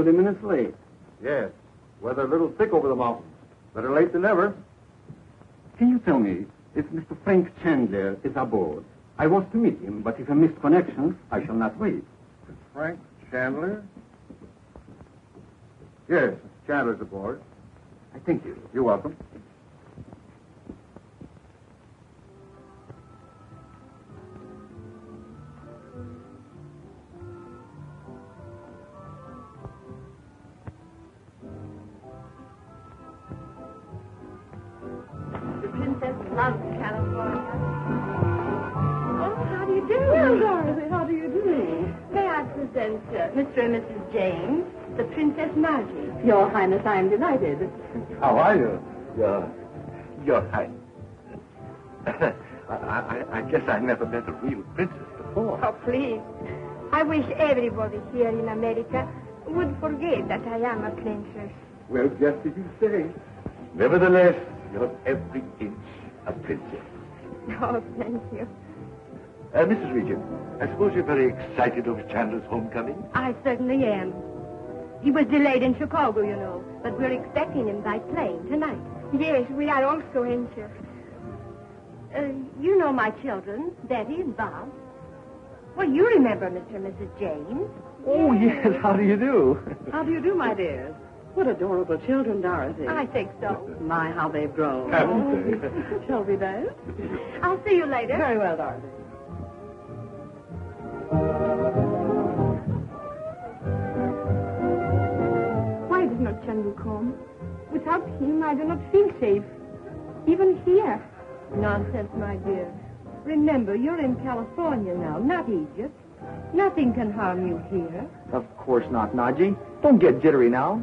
30 minutes late. Yes. Weather a little thick over the mountains. Better late than never. Can you tell me if Mr. Frank Chandler is aboard? I want to meet him, but if I missed connections, I shall not wait. Frank Chandler? Yes, Chandler's aboard. I thank you. You're welcome. The princess loves California. Oh, how do you do? Well, Dorothy, how do you do? May I present Mr. and Mrs. James, the Princess Margie. Your Highness, I am delighted. How are you? Your Highness. I guess I never met a real princess before. Oh, please. I wish everybody here in America would forget that I am a princess. Well, just as you say. Nevertheless, you're every inch a princess. Oh, thank you. Mrs. Regent, I suppose you're very excited over Chandler's homecoming? I certainly am. He was delayed in Chicago, you know, but we're expecting him by plane tonight. Yes, we are also anxious. You know my children, Betty and Bob. Well, you remember Mr. and Mrs. James. Oh, yes. How do you do? How do you do, my dears? What adorable children, Dorothy. I think so. My, how they've grown. Haven't they? Shall we dance? I'll see you later. Very well, Dorothy. Why does not Chandu come? Without him, I do not feel safe. Even here. Nonsense, my dear. Remember, you're in California now, not Egypt. Nothing can harm you here. Of course not, Naji. Don't get jittery now.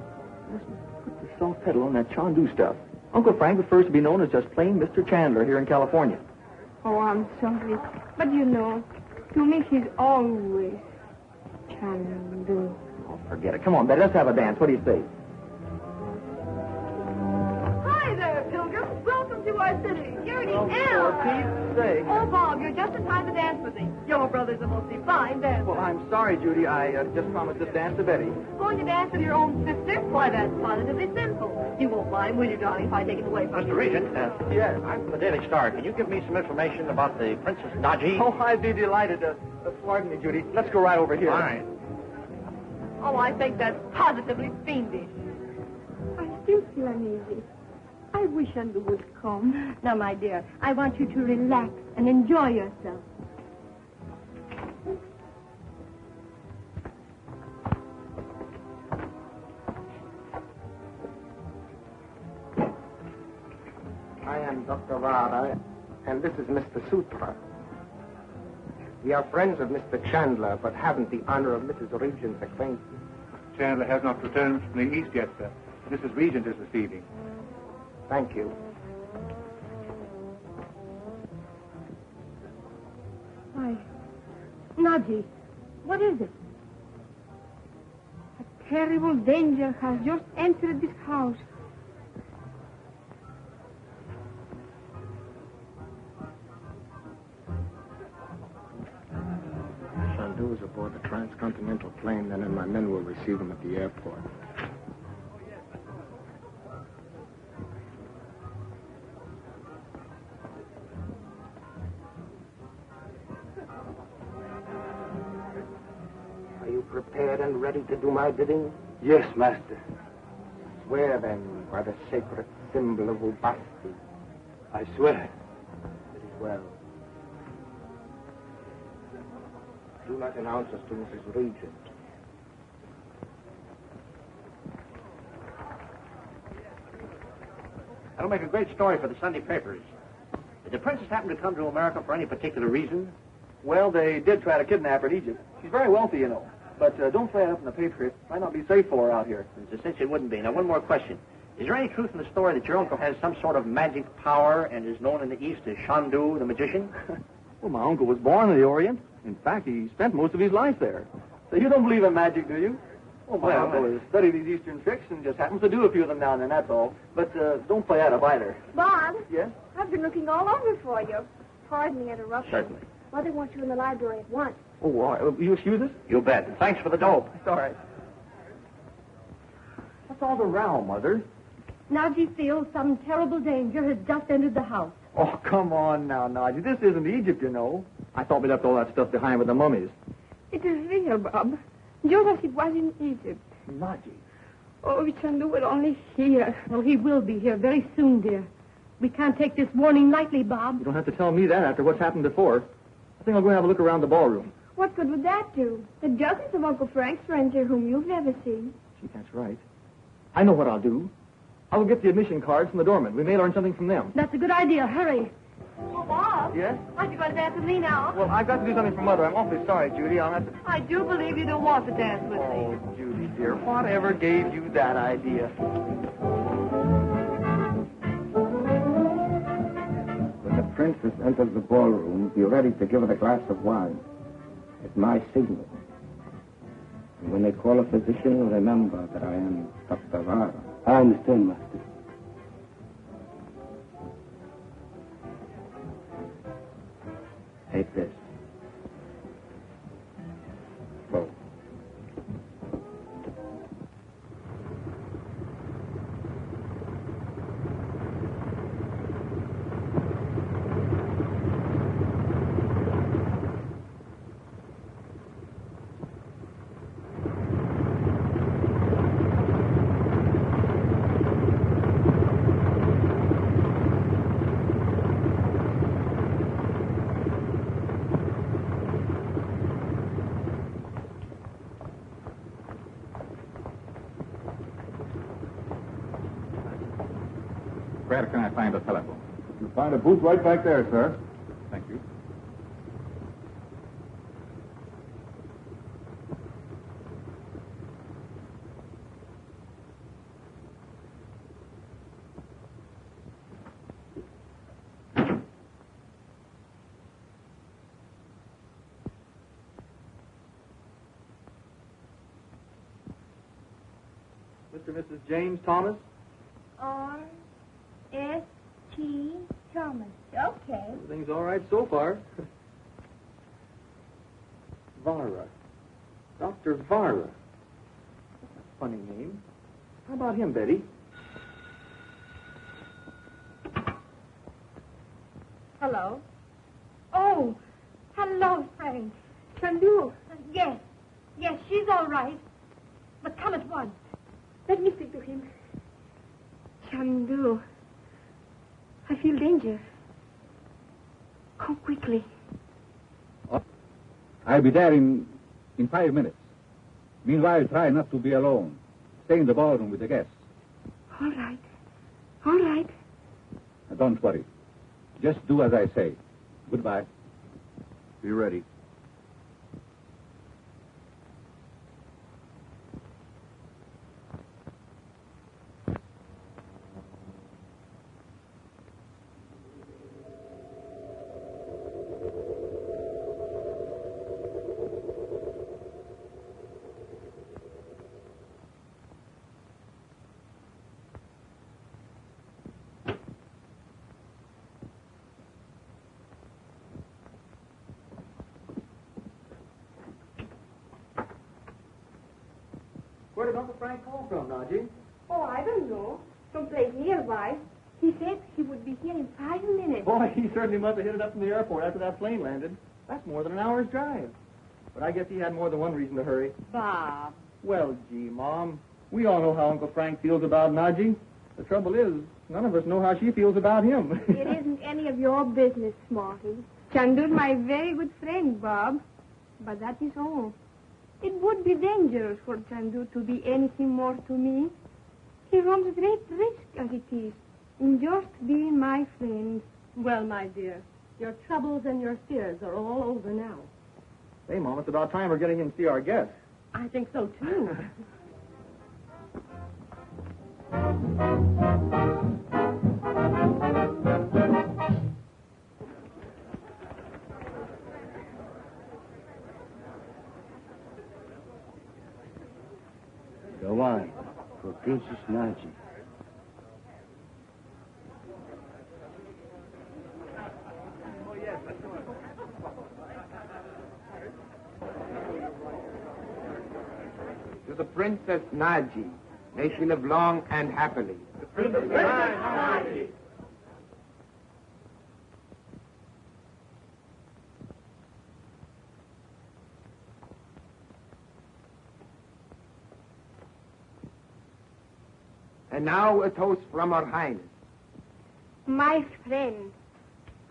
Listen, put the soft pedal on that Chandu stuff. Uncle Frank prefers to be known as just plain Mr. Chandler here in California. Oh, I'm sorry. But you know, to me, he's always Chandu. Oh, forget it. Come on, Betty, let's have a dance. What do you say? Hi there, pilgrims. Welcome to our city. You're the For Pete's sake. Oh, Bob, you're just in time to dance with me. Your brother's a mostly fine dancer. Well, I'm sorry, Judy. I just promised to dance to Betty. Going to dance with your own sister? Why, that's positively simple. You won't mind, will you, darling, if I take it away from you? Mr. Regent, Yes. I'm from the Daily Star. Can you give me some information about the Princess Naji? Oh, I'd be delighted. Pardon me, Judy. Let's go right over here. Fine. Oh, I think that's positively fiendish. I still feel uneasy. I wish Chandu would come. Now, my dear, I want you to relax and enjoy yourself. I am Dr. Vara, and this is Mr. Sutra. We are friends of Mr. Chandler, but haven't the honor of Mrs. Regent's acquaintance. Chandler has not returned from the East yet, sir. Mrs. Regent is receiving. Thank you. Why, Naji, what is it? A terrible danger has just entered this house. Chandu was aboard the transcontinental plane, then and my men will receive him at the airport. Are you prepared and ready to do my bidding? Yes, Master. Swear, then, by the sacred symbol of Ubasti. I swear. It is well. Do not announce us to Mrs. Regent. That'll make a great story for the Sunday papers. Did the princess happen to come to America for any particular reason? Well, they did try to kidnap her in Egypt. She's very wealthy, you know. But don't play it up in the paper. It might not be safe for her out here. It's a cinch it wouldn't be. Now, one more question. Is there any truth in the story that your uncle has some sort of magic power and is known in the East as Chandu, the magician? Well, my uncle was born in the Orient. In fact, he spent most of his life there. So you don't believe in magic, do you? Oh, my uncle has studied these Eastern tricks and just happens to do a few of them now and then, that's all. But don't play that up either. Bob? Yes? I've been looking all over for you. Pardon the interruption. Certainly. Mother wants you in the library at once. Oh, will you excuse us? You bet. And thanks for the dope. It's all right. What's all the row, Mother? Naji feels some terrible danger has just entered the house. Oh, come on now, Naji. This isn't Egypt, you know. I thought we left all that stuff behind with the mummies. It is real, Bob. Just as it was in Egypt. Naji. Oh, Chandu will only hear. Oh, he will be here very soon, dear. We can't take this warning lightly, Bob. You don't have to tell me that after what's happened before. I think I'll go have a look around the ballroom. What good would that do? The dozens of Uncle Frank's friends here whom you've never seen. Gee, that's right. I know what I'll do. I'll get the admission cards from the doorman. We may learn something from them. That's a good idea. Hurry. Oh, Bob. Yes? Aren't you going to dance with me now? Well, I've got to do something for Mother. I'm awfully sorry, Judy. I'll have to... I do believe you don't want to dance with me. Oh, Judy, dear, whatever gave you that idea? When the princess enters the ballroom, be ready to give her a glass of wine. At my signal. And when they call a physician, remember that I am Dr. Vara. I understand, Master. Take this. Go. Where can I find a telephone? You'll find a booth right back there, sir. Thank you. Mr. and Mrs. James Thomas? R.S.T. Thomas. Okay. Everything's all right so far. Vara. Dr. Vara. That's a funny name. How about him, Betty? Hello. Oh, hello, Frank. Chandu. Yes. Yes, she's all right. But come at once. Let me speak to him. Chandu. I feel danger. Come quickly. I'll be there in 5 minutes. Meanwhile, try not to be alone. Stay in the ballroom with the guests. All right. All right. Don't worry. Just do as I say. Goodbye. Be ready. Where did Uncle Frank call from, Naji? Oh, I don't know. Someplace nearby. He said he would be here in 5 minutes. Boy, he certainly must have hit it up from the airport after that plane landed. That's more than an hour's drive. But I guess he had more than one reason to hurry. Bob. Well, gee, Mom, we all know how Uncle Frank feels about Naji. The trouble is, none of us know how she feels about him. It isn't any of your business, Smarty. Chandu's my very good friend, Bob. But that is all. It would be dangerous for Chandu to be anything more to me. He runs great risk as it is, in just being my friend. Well, my dear, your troubles and your fears are all over now. Hey, Mom, it's about time we're getting in to see our guest. I think so, too. Go on. For Princess Naji. To the Princess Naji, May she live long and happily. And now a toast from Her Highness. My friend,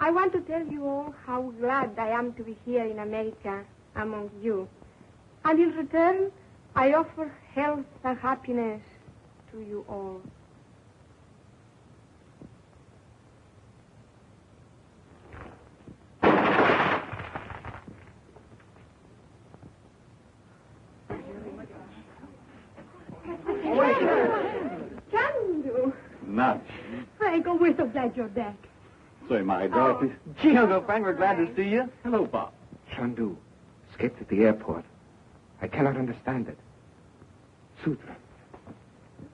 I want to tell you all how glad I am to be here in America among you. And in return, I offer health and happiness to you all. Chandu! Not. Frank, oh, we're so glad you're back. So am I, Dorothy. Gee, Uncle Frank, we're glad to see you. Hello, Bob. Chandu, escaped at the airport. I cannot understand it. Sutra.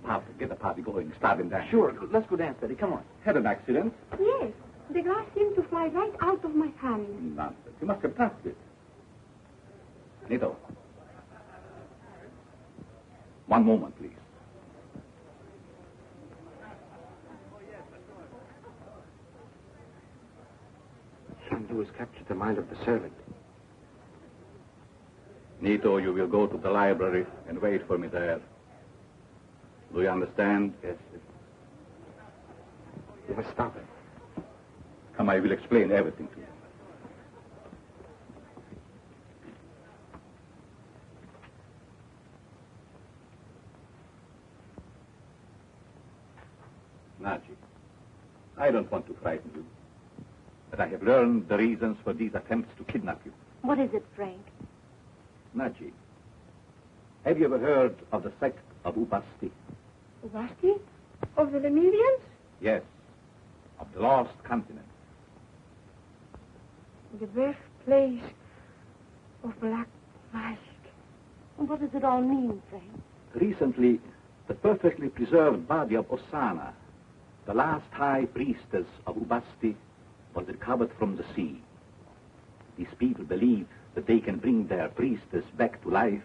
Bob, get the party going. Start him down. Sure, let's go dance, Betty. Come on. Had an accident? Yes, the glass seemed to fly right out of my hand. Nonsense. You must have touched it. Nito. One moment, please. Chandu has captured the mind of the servant. Nito, you will go to the library and wait for me there. Do you understand? Yes, sir. You must stop it. Come, I will explain everything to you. Naji, I don't want to frighten you, but I have learned the reasons for these attempts to kidnap you. What is it, Frank? Naji, have you ever heard of the sect of Ubasti? Ubasti? Of the Lemurians? Yes, of the lost continent. The birthplace of black magic. And what does it all mean, Frank? Recently, the perfectly preserved body of Osana, the last high priestess of Ubasti, was recovered from the sea. These people believe that they can bring their priestess back to life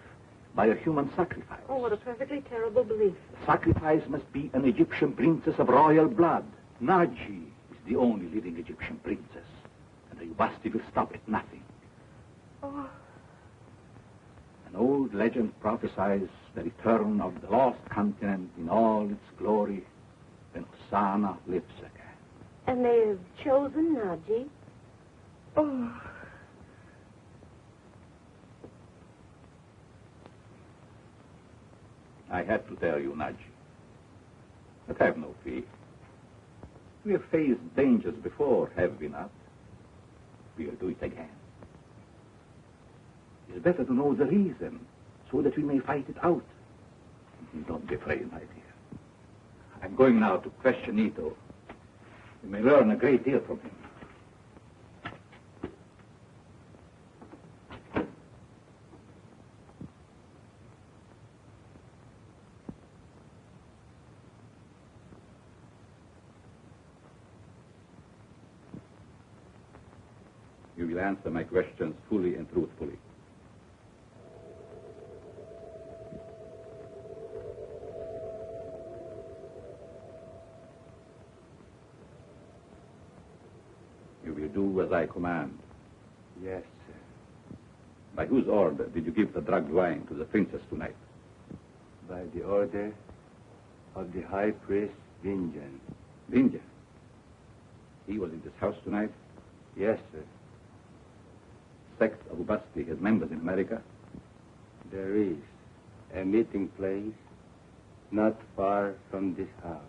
by a human sacrifice. Oh, what a perfectly terrible belief. The sacrifice must be an Egyptian princess of royal blood. Naji is the only living Egyptian princess, and the Ubasti will stop at nothing. Oh, An old legend prophesies the return of the lost continent in all its glory when Osana lives again. And they have chosen Naji? oh. I had to tell you, Naji. But have no fear. We have faced dangers before, have we not? We'll do it again. It's better to know the reason, so that we may fight it out. Don't be afraid, my dear. I'm going now to question Ito. You may learn a great deal from him. You will answer my questions fully and truthfully. You will do as I command. Yes, sir. By whose order did you give the drugged wine to the princess tonight? By the order of the high priest Vinjan. Vinja. He was in this house tonight? Yes, sir. Sect of Ubasti has members in America? There is a meeting place not far from this house.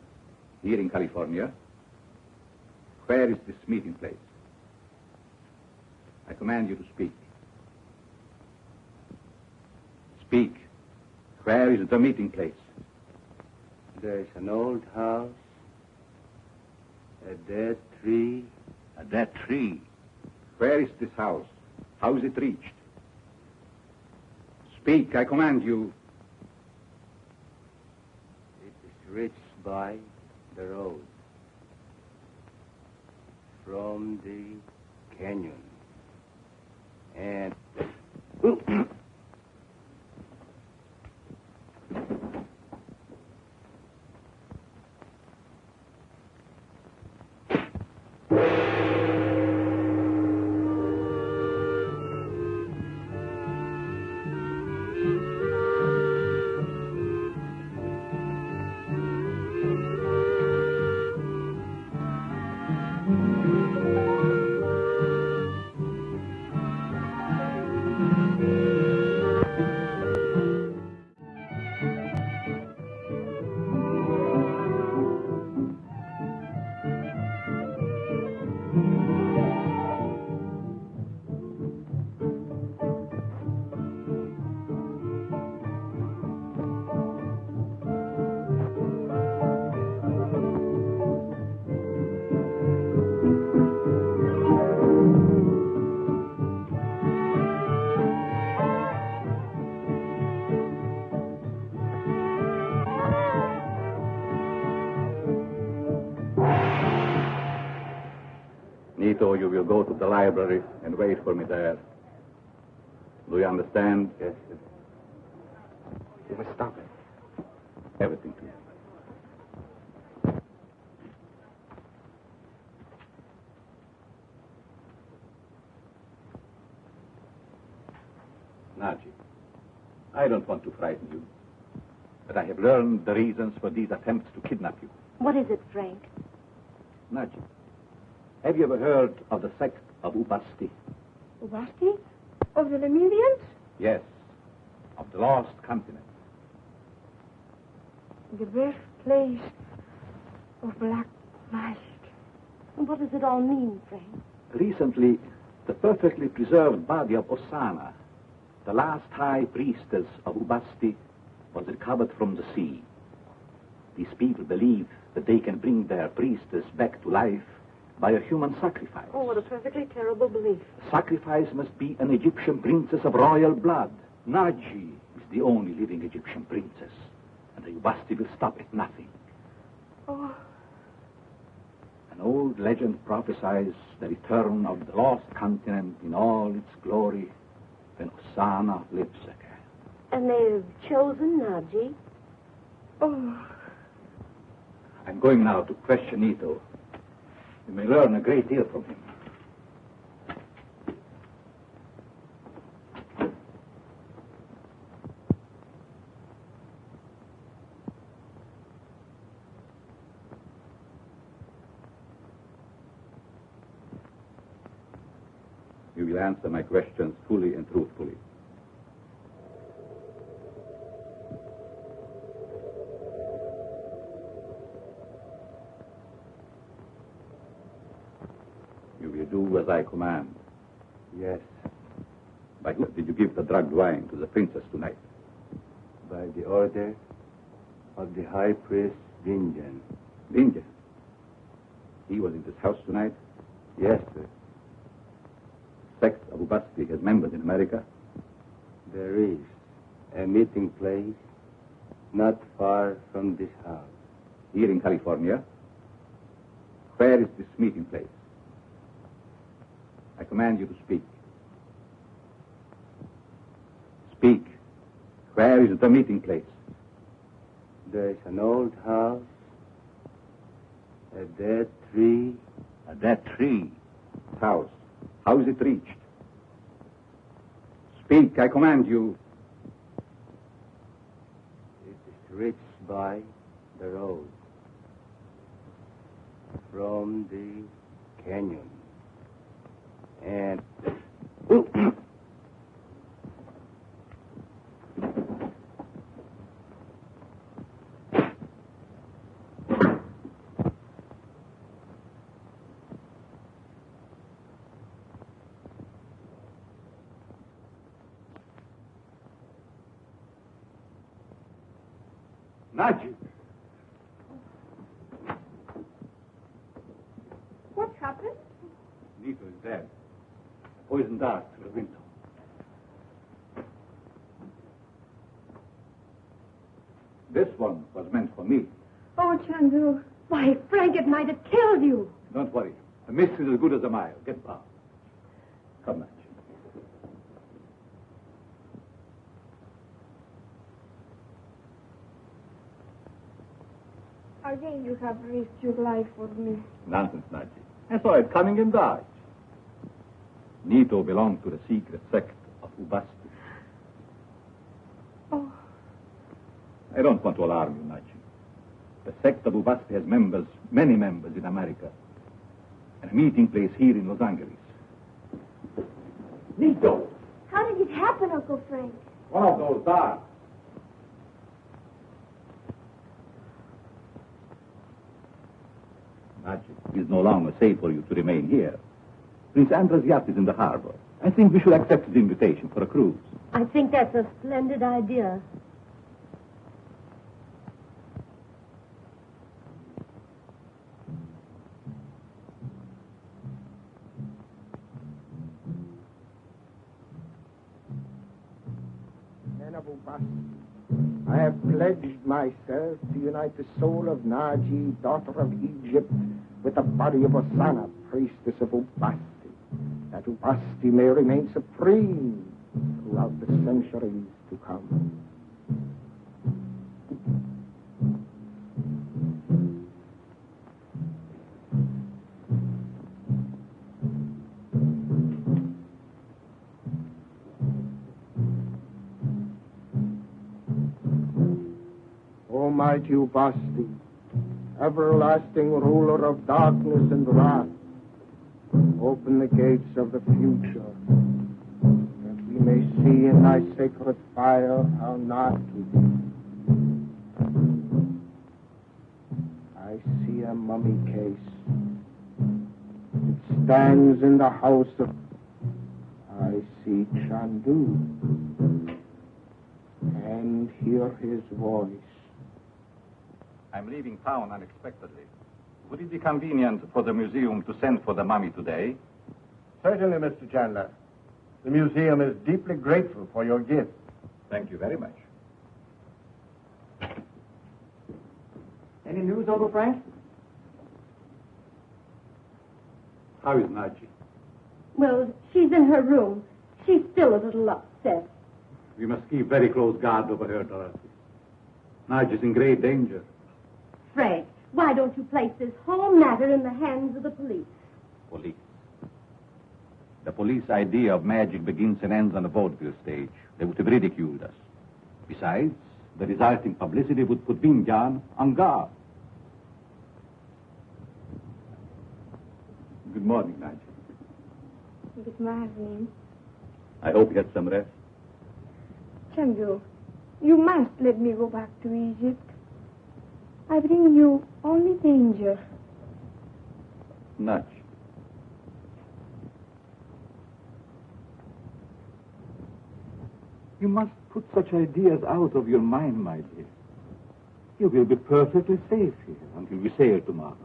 Here in California? Where is this meeting place? I command you to speak. Speak. Where is the meeting place? There is an old house, a dead tree. A dead tree. Where is this house? How is it reached? Speak, I command you. It is reached by the road from the canyon. And Nito, you will go to the library and wait for me there. Do you understand? Yes, sir. You must stop it. Everything clear. Naji, I don't want to frighten you, but I have learned the reasons for these attempts to kidnap you. What is it, Frank? Naji, have you ever heard of the sect of Ubasti? Ubasti? Of the Lemurians? Yes, of the lost continent. The birthplace of black magic. What does it all mean, Frank? Recently, the perfectly preserved body of Osana, the last high priestess of Ubasti, was recovered from the sea. These people believe that they can bring their priestess back to life by a human sacrifice. Oh, what a perfectly terrible belief. The sacrifice must be an Egyptian princess of royal blood. Naji is the only living Egyptian princess, and the Ubasti will stop at nothing. Oh. An old legend prophesies the return of the lost continent in all its glory when Osana lives again. And they've chosen Naji? Oh. I'm going now to question Ito. You may learn a great deal from him. You will answer my questions fully and truthfully. You will do as I command. Yes, By whom did you give the drugged wine to the princess tonight? by the order of the high priest Dinjan. India. He was in this house tonight. Yes, sir. Sect of Ubasti has members in America. There is a meeting place not far from this house. Here in California. Where is this meeting place? I command you to speak. Speak. Where is the meeting place? There is an old house, a dead tree. A dead tree. House. How is it reached? Speak, I command you. It is reached by the road from the canyon. And Naji. What's happened? Nito is dead. Poison dart through the window. This one was meant for me. Oh, Chandu. Why, Frank, it might have killed you. Don't worry. A miss is as good as a mile. Get down. Come, Naji. Again, you have risked your life for me. Nonsense, Naji. I saw it coming and dodged. Nito belonged to the secret sect of Ubasti. Oh. I don't want to alarm you, Naji. The sect of Ubasti has members, many members in America, and a meeting place here in Los Angeles. Nito! How did it happen, Uncle Frank? One of those darts. Naji, it is no longer safe for you to remain here. Prince Andrew's yacht is in the harbor. I think we should accept his invitation for a cruise. I think that's a splendid idea. Men of Ubasti, I have pledged myself to unite the soul of Naji, daughter of Egypt, with the body of Osana, priestess of Ubasti, that Ubasti may remain supreme throughout the centuries to come. Almighty Ubasti, everlasting ruler of darkness and wrath, open the gates of the future, that we may see in thy sacred fire how not to be. I see a mummy case. It stands in the house of... I see Chandu, and hear his voice. I'm leaving town unexpectedly. Would it be convenient for the museum to send for the mummy today? Certainly, Mr. Chandler. The museum is deeply grateful for your gift. Thank you very much. Any news, Uncle Frank? How is Naji? Well, she's in her room. She's still a little upset. We must keep very close guard over her, Dorothy. Naji's in great danger. Frank, why don't you place this whole matter in the hands of the police? Police. The police idea of magic begins and ends on the vaudeville stage. They would have ridiculed us. Besides, the resulting publicity would put Binjan on guard. Good morning, Naji. Good morning. I hope you had some rest. Chandu, you must let me go back to Egypt. I bring you only danger. Naji. You must put such ideas out of your mind, my dear. You will be perfectly safe here until we sail tomorrow.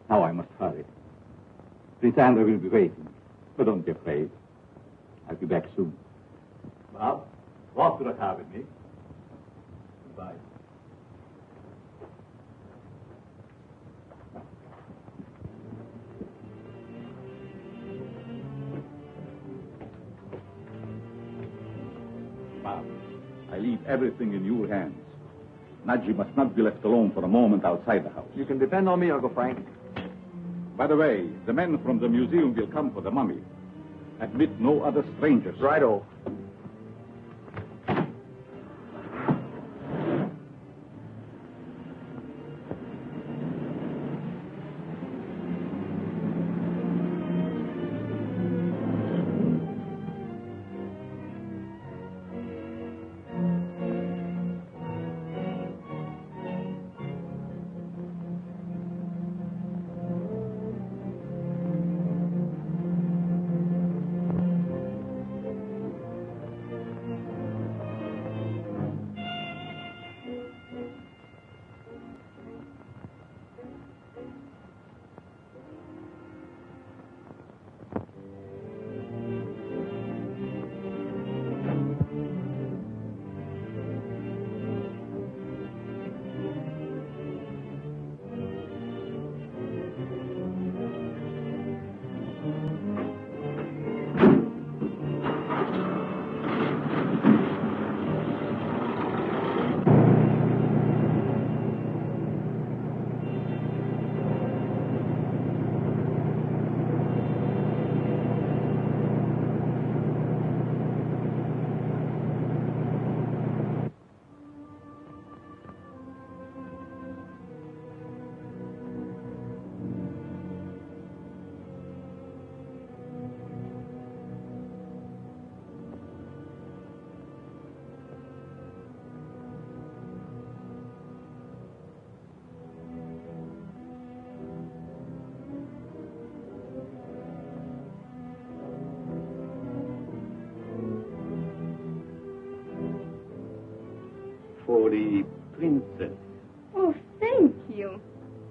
Now I must hurry. Prince Andrew will be waiting, but don't be afraid. I'll be back soon. Bob, walk to the car with me. Goodbye. Bob, I leave everything in your hands. Naji must not be left alone for a moment outside the house. You can depend on me, Uncle Frank. By the way, the men from the museum will come for the mummy. Admit no other strangers. Righto. For the princess. Oh, thank you.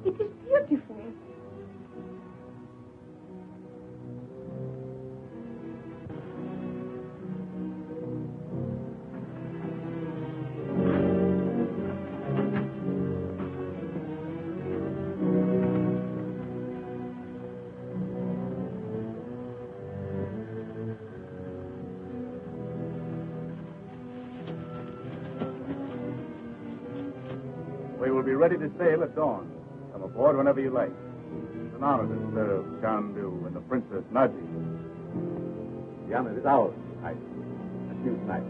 It is beautiful. ready to sail at dawn. Come aboard whenever you like. It's an honor to serve Chandu and the Princess Naji. The honor is ours, I. And you tonight.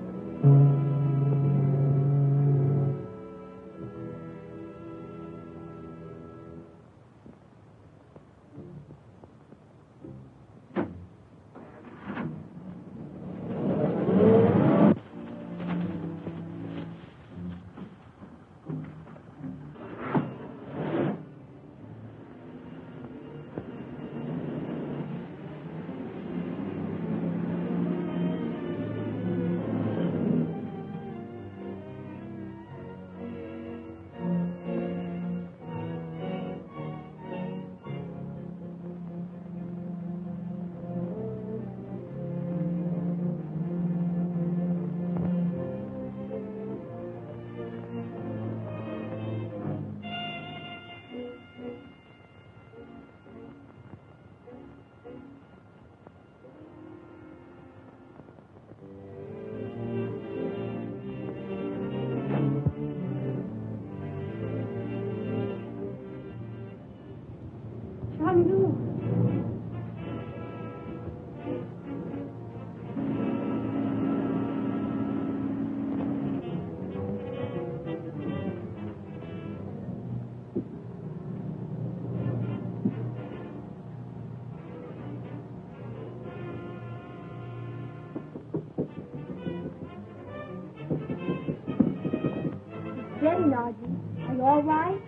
Steady, Naji. Are you all right?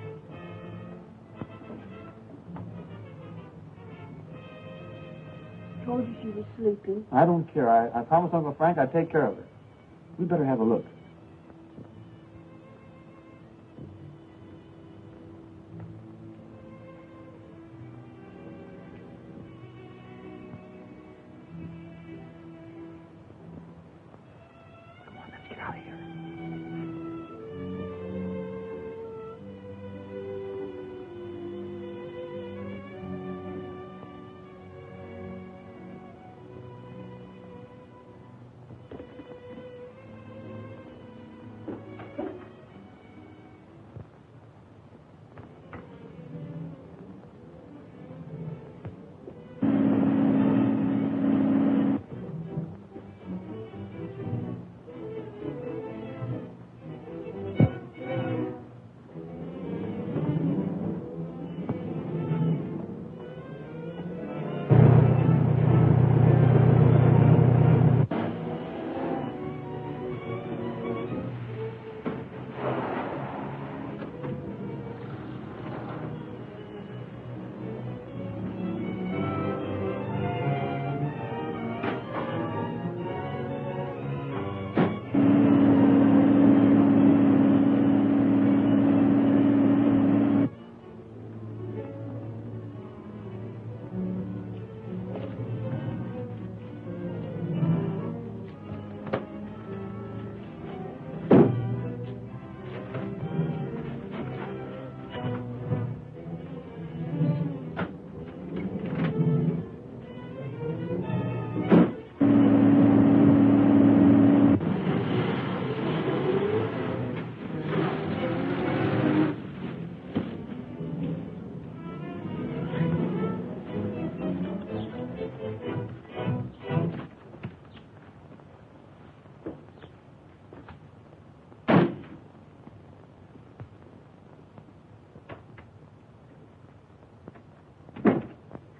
Told you she was sleeping. I don't care. I promised Uncle Frank I'd take care of her. We better have a look. Come on, let's get out of here.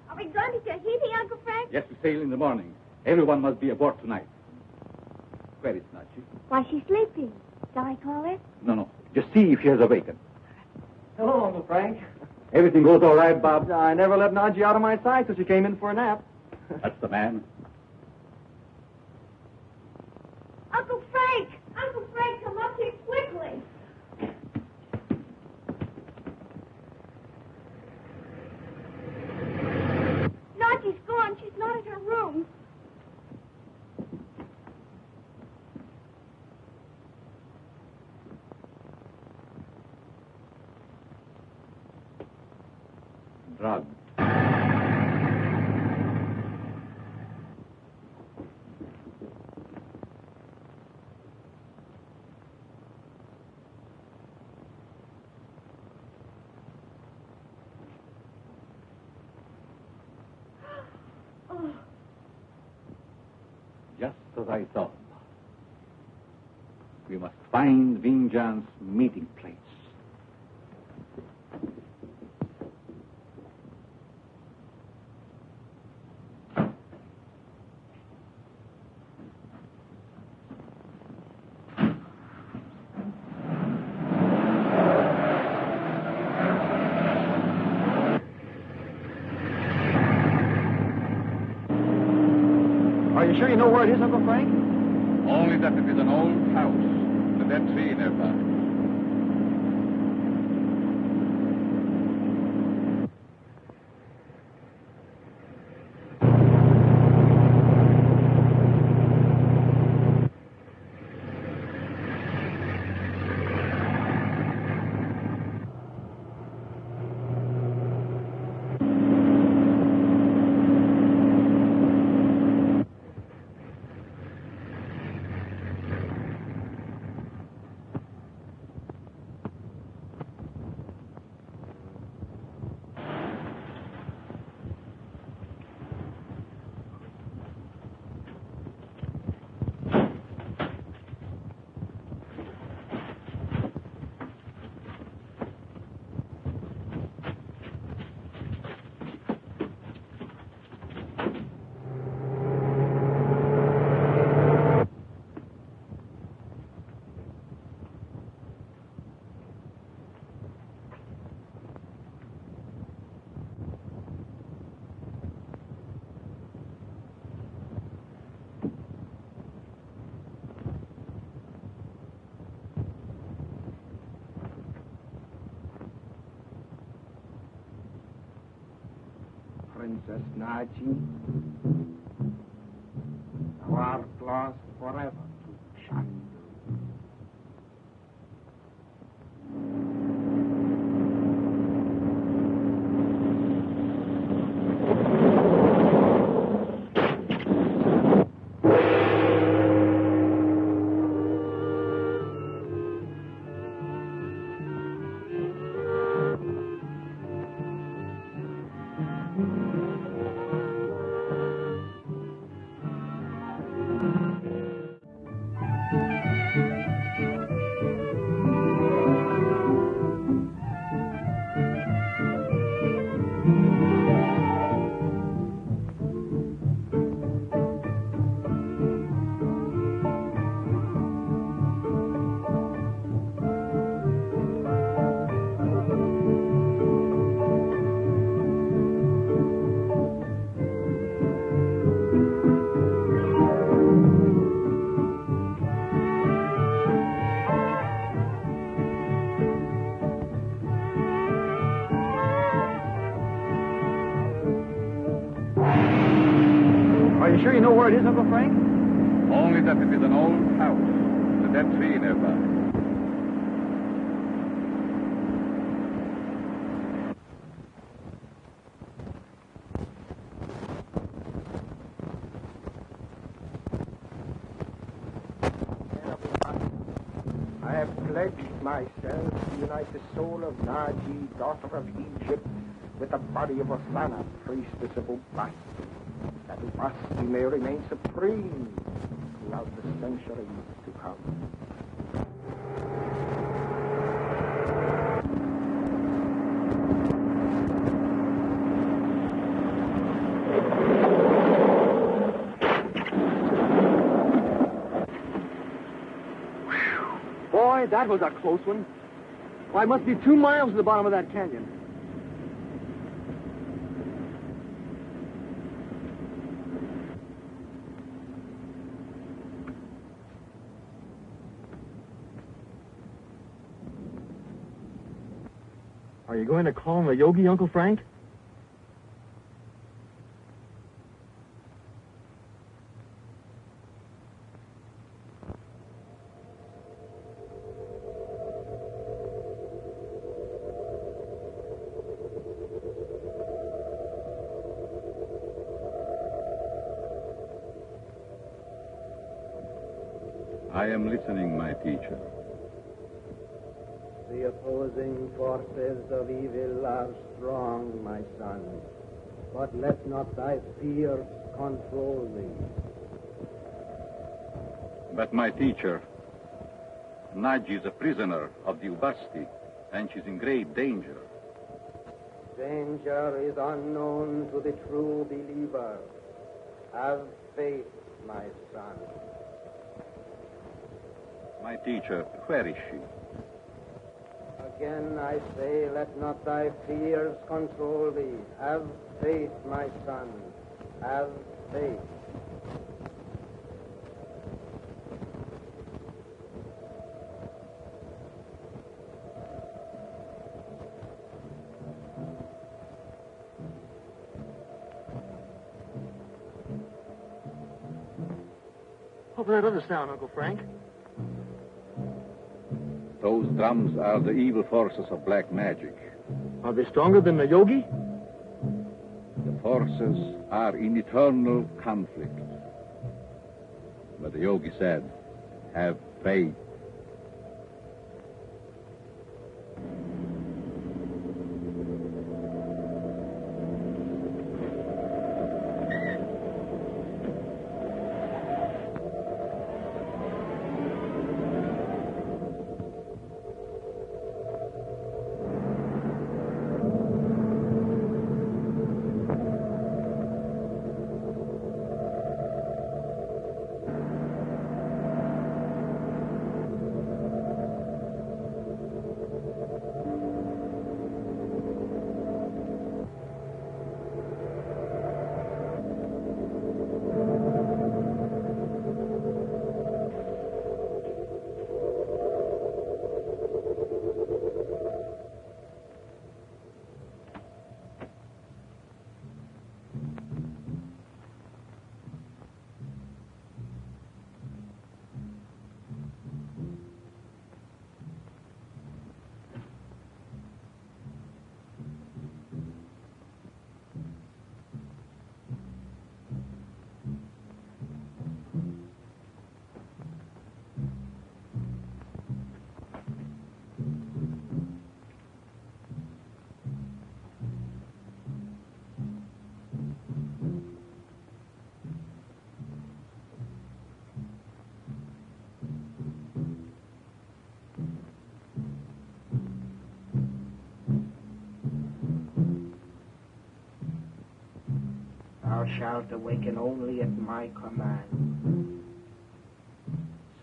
Are we going to Tahiti, Uncle Frank? Yes, we sail in the morning. Everyone must be aboard tonight. Where is Nachi? Why, she's sleeping. Shall I call her? No. Just see if she has awakened. Hello, Uncle Frank. Everything goes all right, Bob? I never let Naji out of my sight till she came in for a nap. That's the man. Uncle Frank! Uncle Frank, come up here quickly. Naji's gone. She's not in her room. Drugged. I thought. We must find Vinjan's meeting place. Are you sure you know where it is, Uncle Frank? Only that it is an old house, the dead tree nearby. Princess Naji, thou art lost forever to Chandu. Are you sure you know where it is, Uncle Frank? Only that it is an old house, the dead tree nearby. I have pledged myself to unite the soul of Naji, daughter of Egypt, with the body of Osana, priestess of Ubasti, that Ubasti may remain supreme throughout the centuries to come. Boy, that was a close one. Why, it must be 2 miles to the bottom of that canyon. Are you going to call him a yogi, Uncle Frank? I am listening, my teacher. The opposing forces of evil are strong, my son, but let not thy fears control thee. But my teacher, Nagy is a prisoner of the Ubasti, and she's in great danger. Danger is unknown to the true believer. Have faith, my son. My teacher, where is she? Again I say, let not thy fears control thee. Have faith, my son. Have faith. What was that other sound, Uncle Frank? Those drums are the evil forces of black magic. Are they stronger than the yogi? The forces are in eternal conflict. But the yogi said, have faith. Thou shalt awaken only at my command.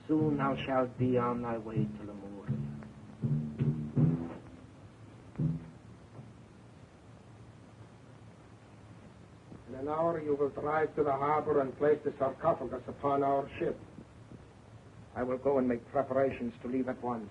Soon thou shalt be on thy way to Lemuria. In an hour you will drive to the harbor and place the sarcophagus upon our ship. I will go and make preparations to leave at once.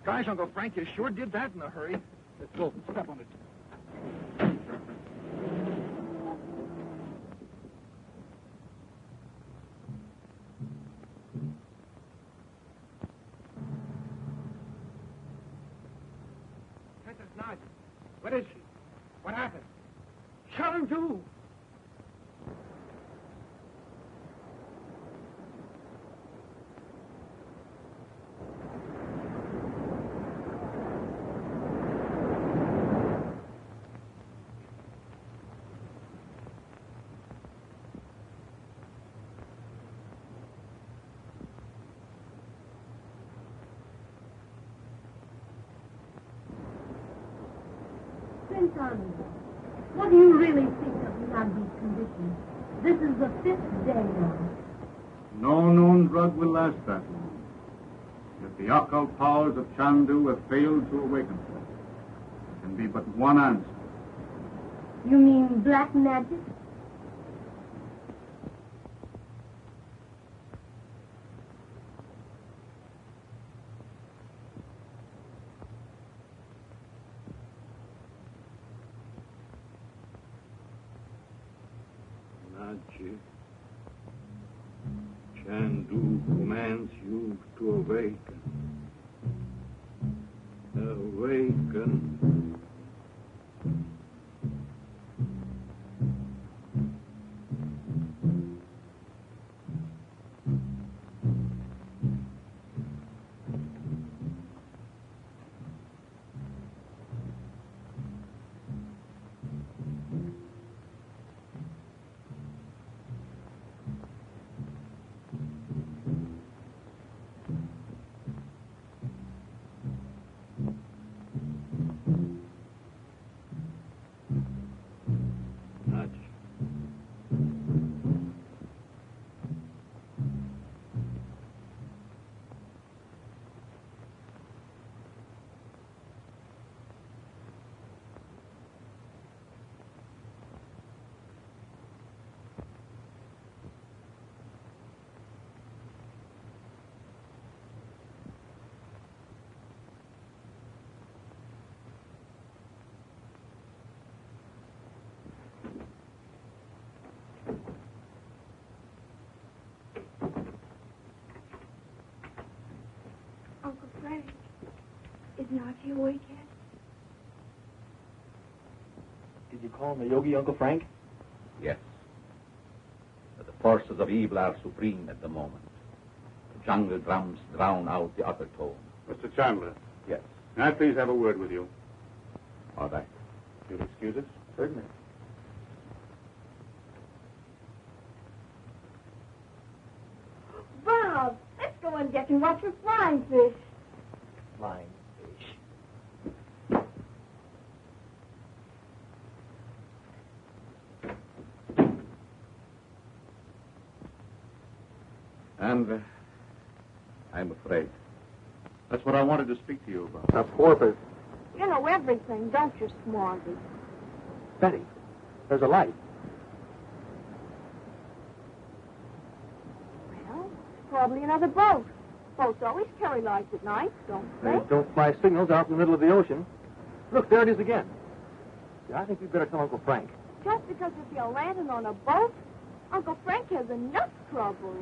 Gosh, Uncle Frank, you sure did that in a hurry. Let's go. Step on it. Honorable, what do you really think of Nadi's condition? This is the 5th day now. No known drug will last that long. If the occult powers of Chandu have failed to awaken her, there can be but one answer. You mean black magic? Chandu commands you to awaken. Awaken. Uncle Frank, is Nachi awake yet? Did you call him a yogi, Uncle Frank? Yes. But the forces of evil are supreme at the moment. The jungle drums drown out the upper tone. Mr. Chandler. Yes. May I please have a word with you? All right. You'll excuse us? Certainly. Bob, let's go on deck and watch for flying fish. Flying fish. And I'm afraid. That's what I wanted to speak to you about. A porpoise. You know everything, don't you, Swansea? Betty, there's a light. Well, it's probably another boat. Boats always carry lights at night, don't they? They don't fly signals out in the middle of the ocean. Look, there it is again. Yeah, I think we'd better tell Uncle Frank. Just because if you're landing on a boat, Uncle Frank has enough trouble.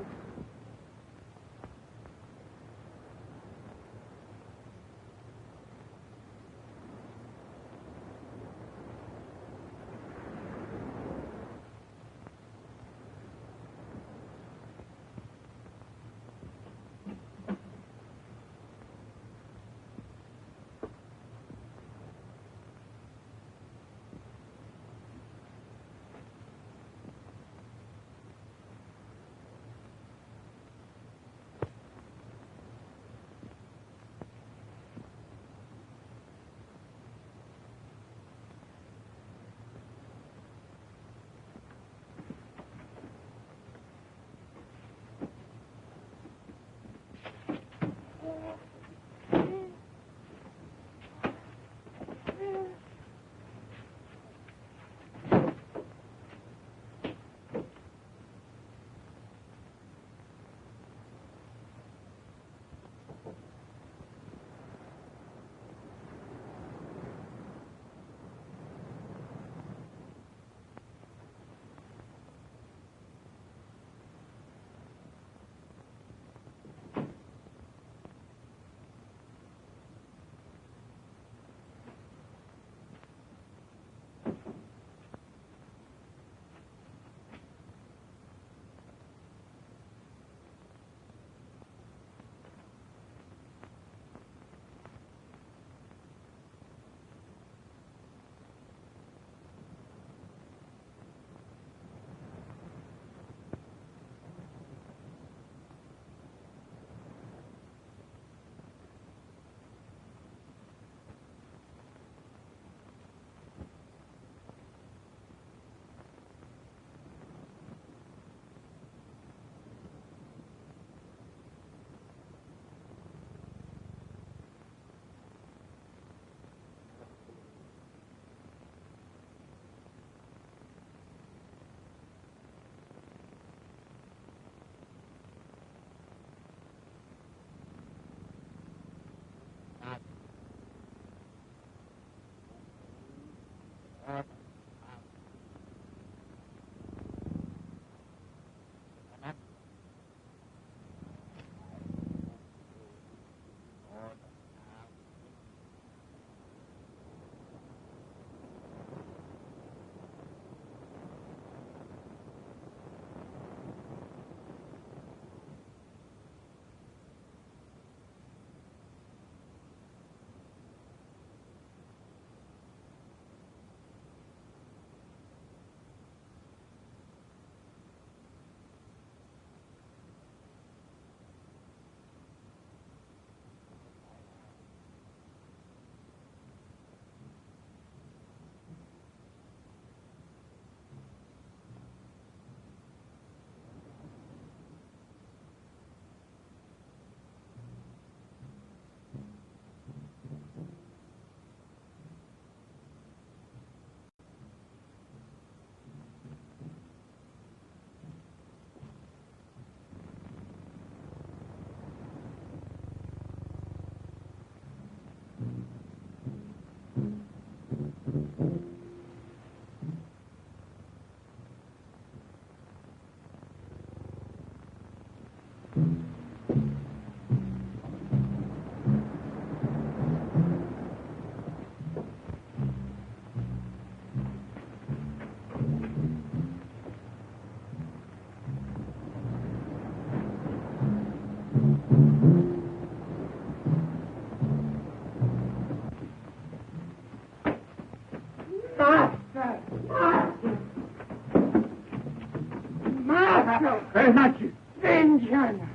Indiana.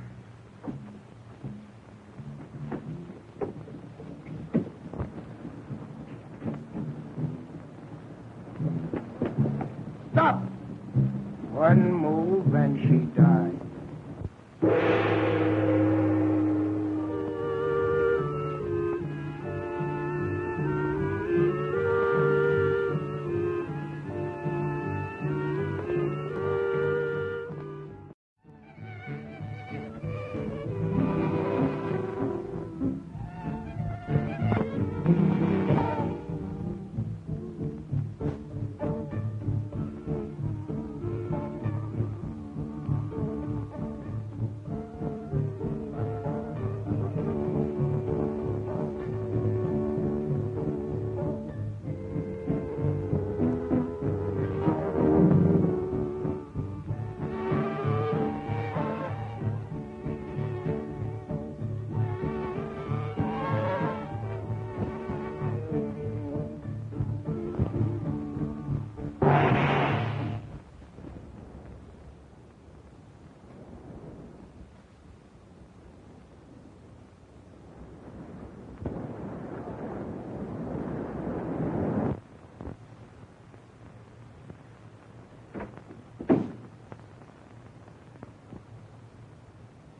Stop! One move and she died.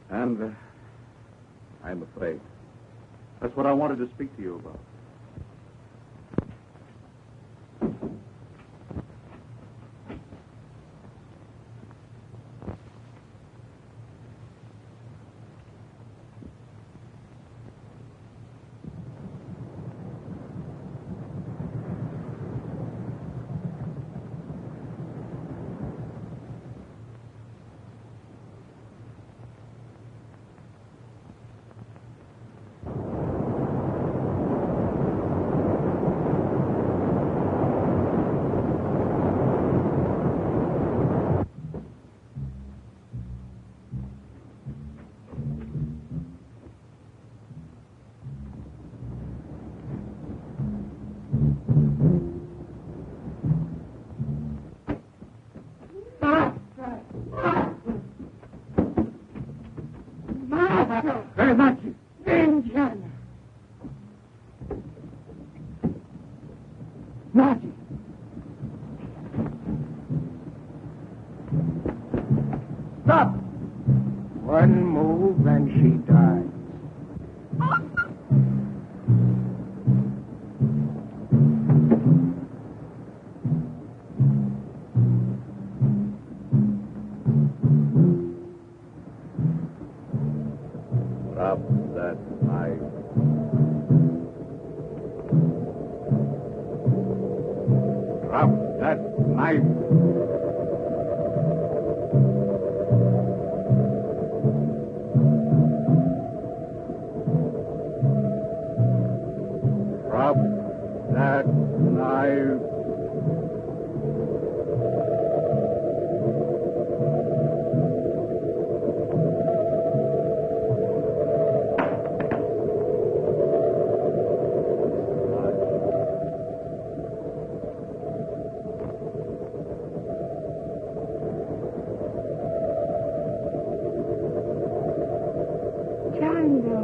And I'm afraid. That's what I wanted to speak to you about. Very much. Indiana. Marty. Stop! One move and she died. Drop that knife. Drop that knife. Drop that knife. Chandu.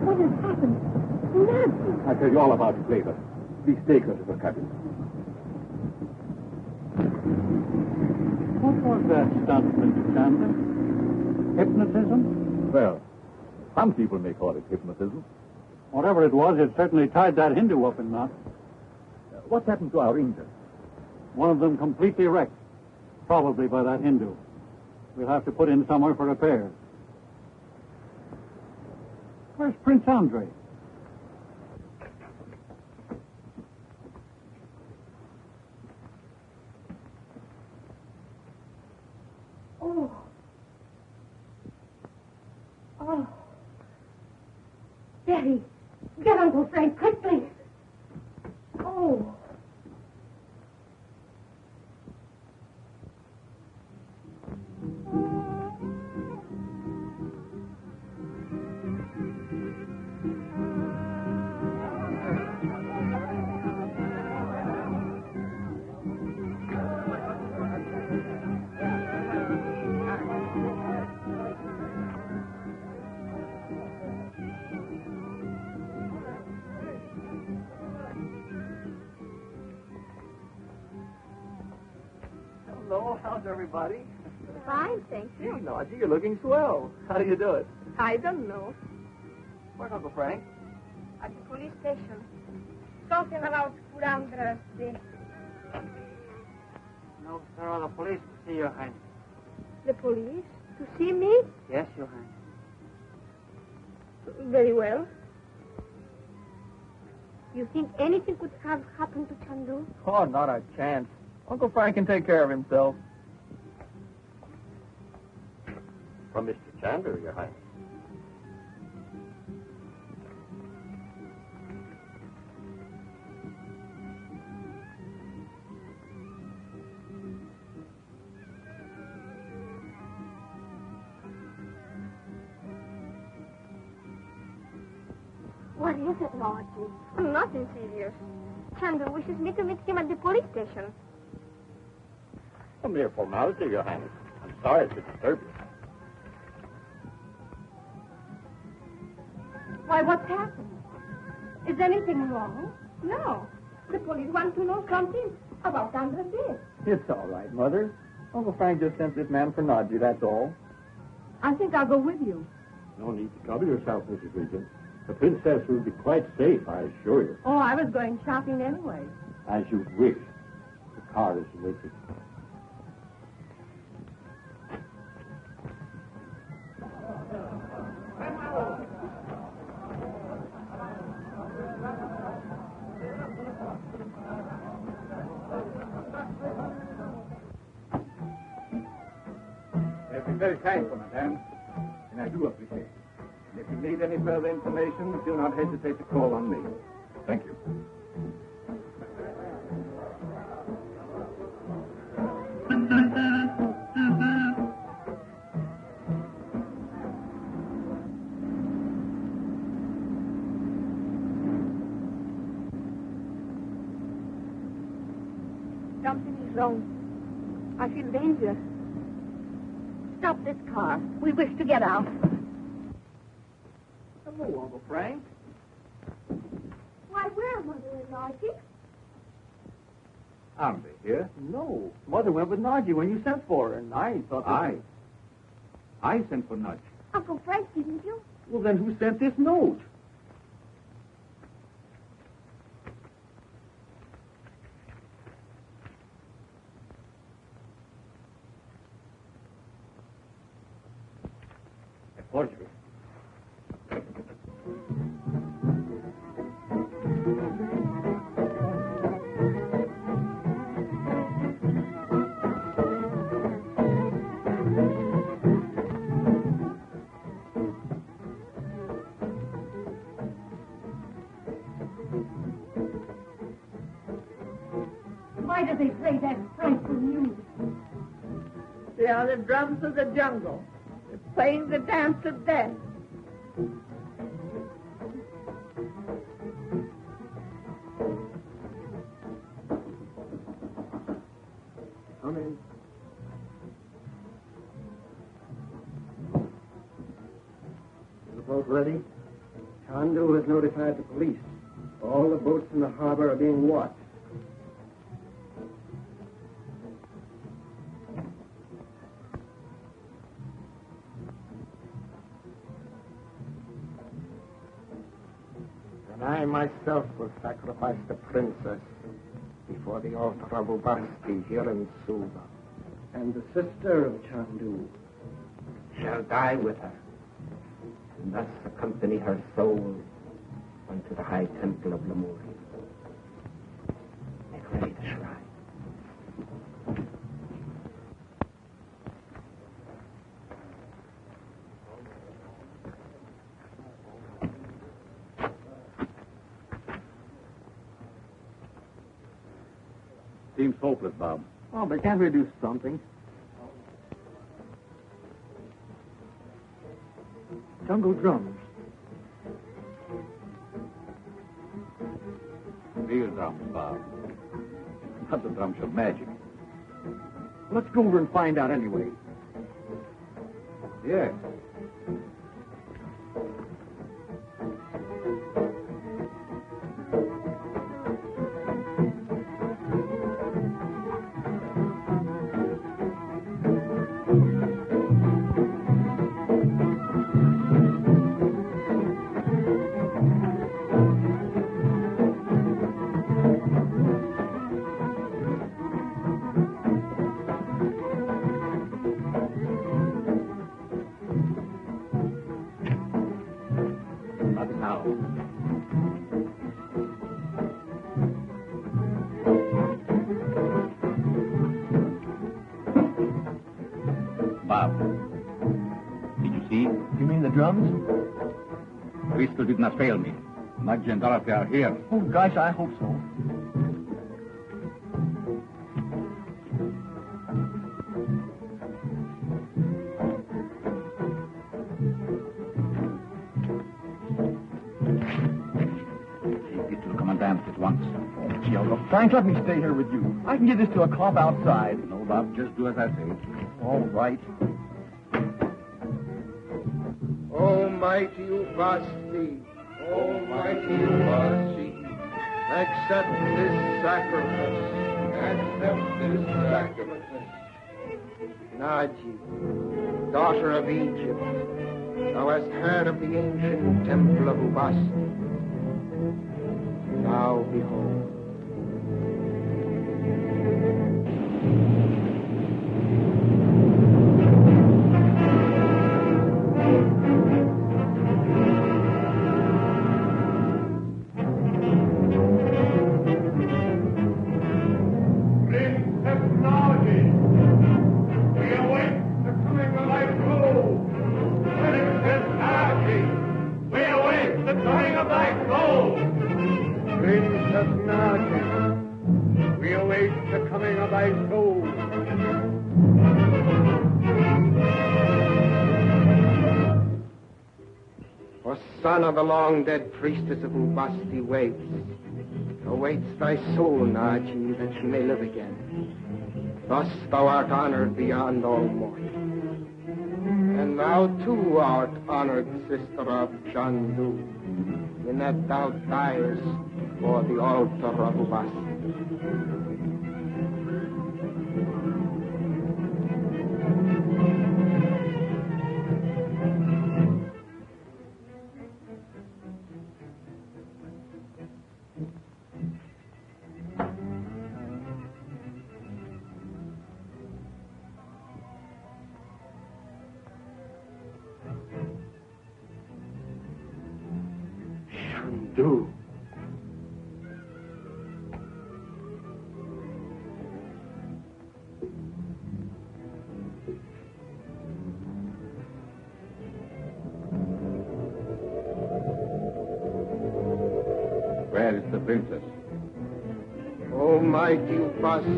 What has happened? Ned! I'll tell you all about it later. Please take her to the cabin. What was that stunt, Mr. Chandler? Hypnotism? Well, some people may call it hypnotism. Whatever it was, it certainly tied that Hindu up in knots. What's happened to our Indians? One of them completely wrecked, probably by that Hindu. We'll have to put in somewhere for repairs. Where's Prince Andre? Oh. Oh. Betty, get Uncle Frank quickly. Oh. Hello, how's everybody? Fine, thank Gee, Naji, you're looking swell. How do you do it? I don't know. Where's Uncle Frank? At the police station. Something about Kurandra. No, sir, the police to see Your Highness. The police? To see me? Yes, Your Highness. Very well. You think anything could have happened to Chandu? Oh, not a chance. Uncle Frank can take care of himself. From Mr. Chandu, Your Highness. What is it, Margie? Nothing serious. Chandu wishes me to meet him at the police station. A mere formality, Your Highness. I'm sorry to disturb you. Why, what's happened? Is anything wrong? No. The police want to know something about Andre's death. It's all right, Mother. Uncle Frank just sent this man for Naji, that's all. I think I'll go with you. No need to trouble yourself, Mrs. Regent. The princess will be quite safe, I assure you. Oh, I was going shopping anyway. As you wish. The car is waiting. They've been very thankful, madame, and I do appreciate it. And if you need any further information, do not hesitate to call on me. Thank you. Something is wrong. I feel danger. Stop this car. We wish to get out. Hello, Uncle Frank. Why, where, Mother and Archie? Alba here. No, Mother went with Naji when you sent for her, and I thought that... I sent for Nudge. Uncle Frank, didn't you? Well, then who sent this note? A forgery. Why do they play that frightful music? They are the drums of the jungle. They're playing the dance of death. Come in. Is the boat ready? Chandu has notified the police. All the boats in the harbor are being watched. And I myself will sacrifice the princess before the altar of Ubasti here in Suva. And the sister of Chandu shall die with her, and thus accompany her soul unto the high temple of Lemuri. Make ready the shrine. Seems hopeless, Bob. Oh, but can't we do something? Jungle drums. Real drums, Bob. Not the drums of magic. Let's go over and find out anyway. Yes. drums? Crystal did not fail me. Maggie and Dorothy are here. Oh, gosh, I hope so. Take it to the commandant at once. Gee, look, Frank, let me stay here with you. I can get this to a cop outside. No, Bob, just do as I say. All right. Almighty Ubasti, Almighty Ubasti, accept this sacrifice. Accept this sacrifice. Naji, daughter of Egypt, thou hast heard of the ancient temple of Ubasti. Now behold. Son of the long-dead priestess of Ubasti awaits thy soul, Naji, that she may live again. Thus thou art honored beyond all mortal. And thou too art honored, sister of Chandu, in that thou diest for the altar of Ubasti. Do. Where is the princess? Almighty Ubasti,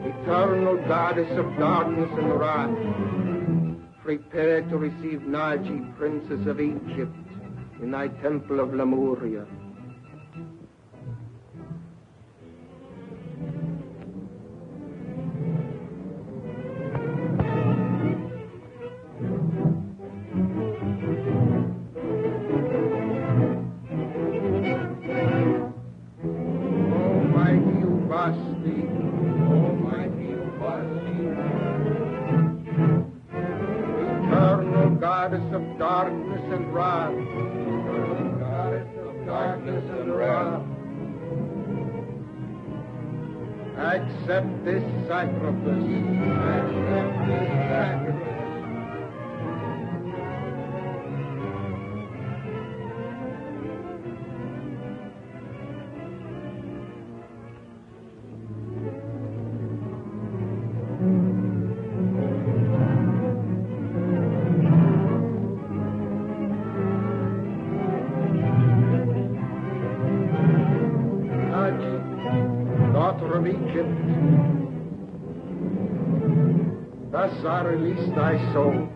eternal goddess of darkness and wrath, prepare to receive Naji, princess of Egypt, in thy temple of Lemuria. Almighty Ubasti, Almighty Ubasti, eternal goddess of darkness and wrath, darkness and wrath. Accept this sacrifice. Accept this sacrifice. Daughter of Egypt, thus I release thy soul.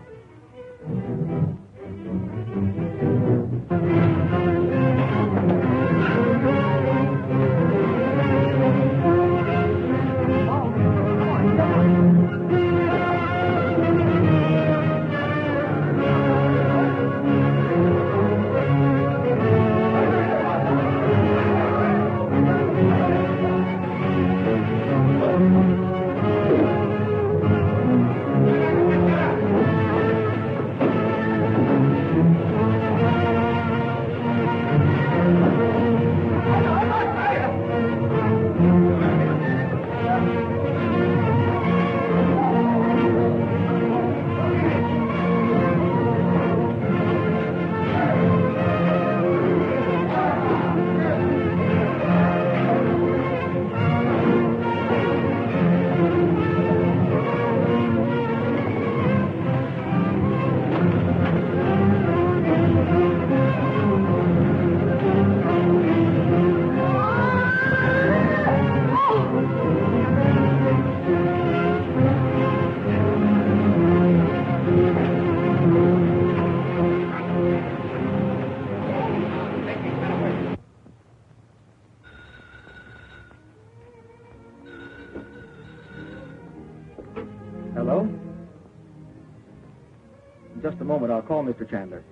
Hello? In just a moment, I'll call Mr. Chandler.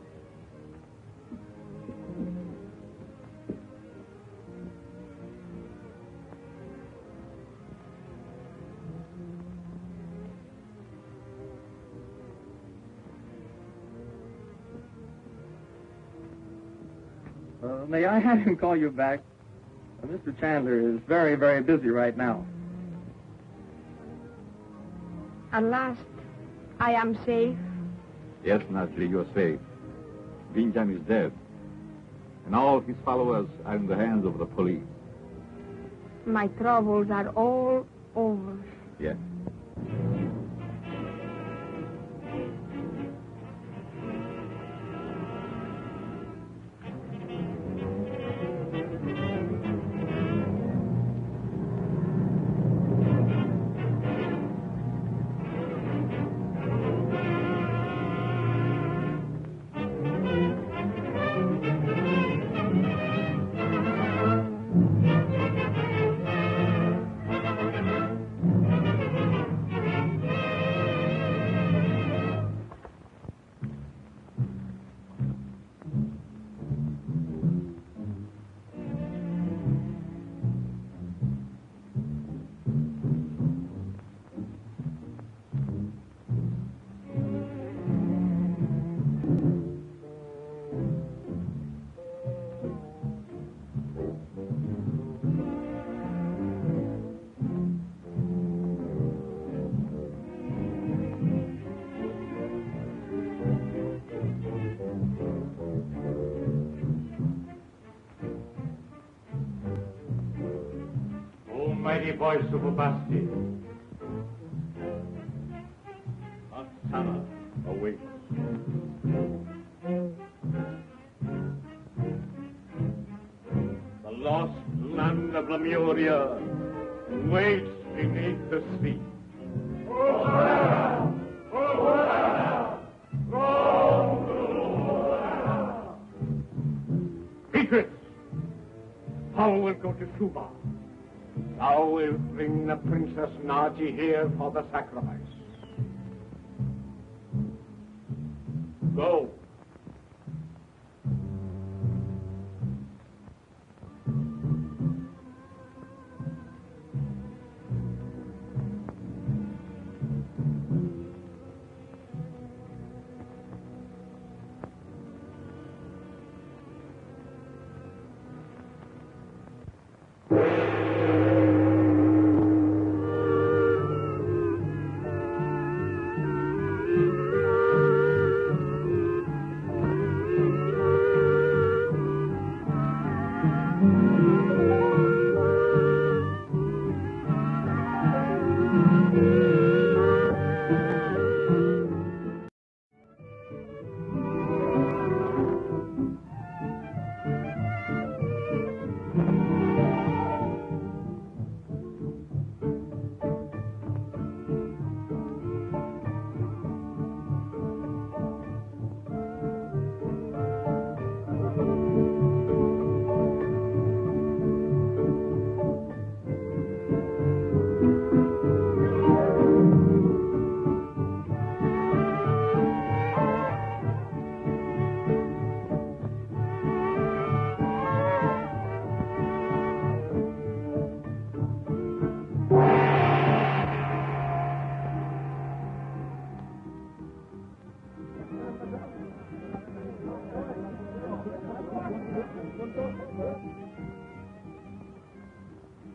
May I have him call you back? Mr. Chandler is very, very busy right now. At last, I am safe. Yes, Natri, you're safe. Vinjam is dead. And all his followers are in the hands of the police. My troubles are all over. Yes. Mighty voice of Ubasti. Asana awaits. The lost land of Lemuria waits beneath the sea. Secrets! Paul will go to Cuba. Thou wilt bring the Princess Naji here for the sacrifice. Go.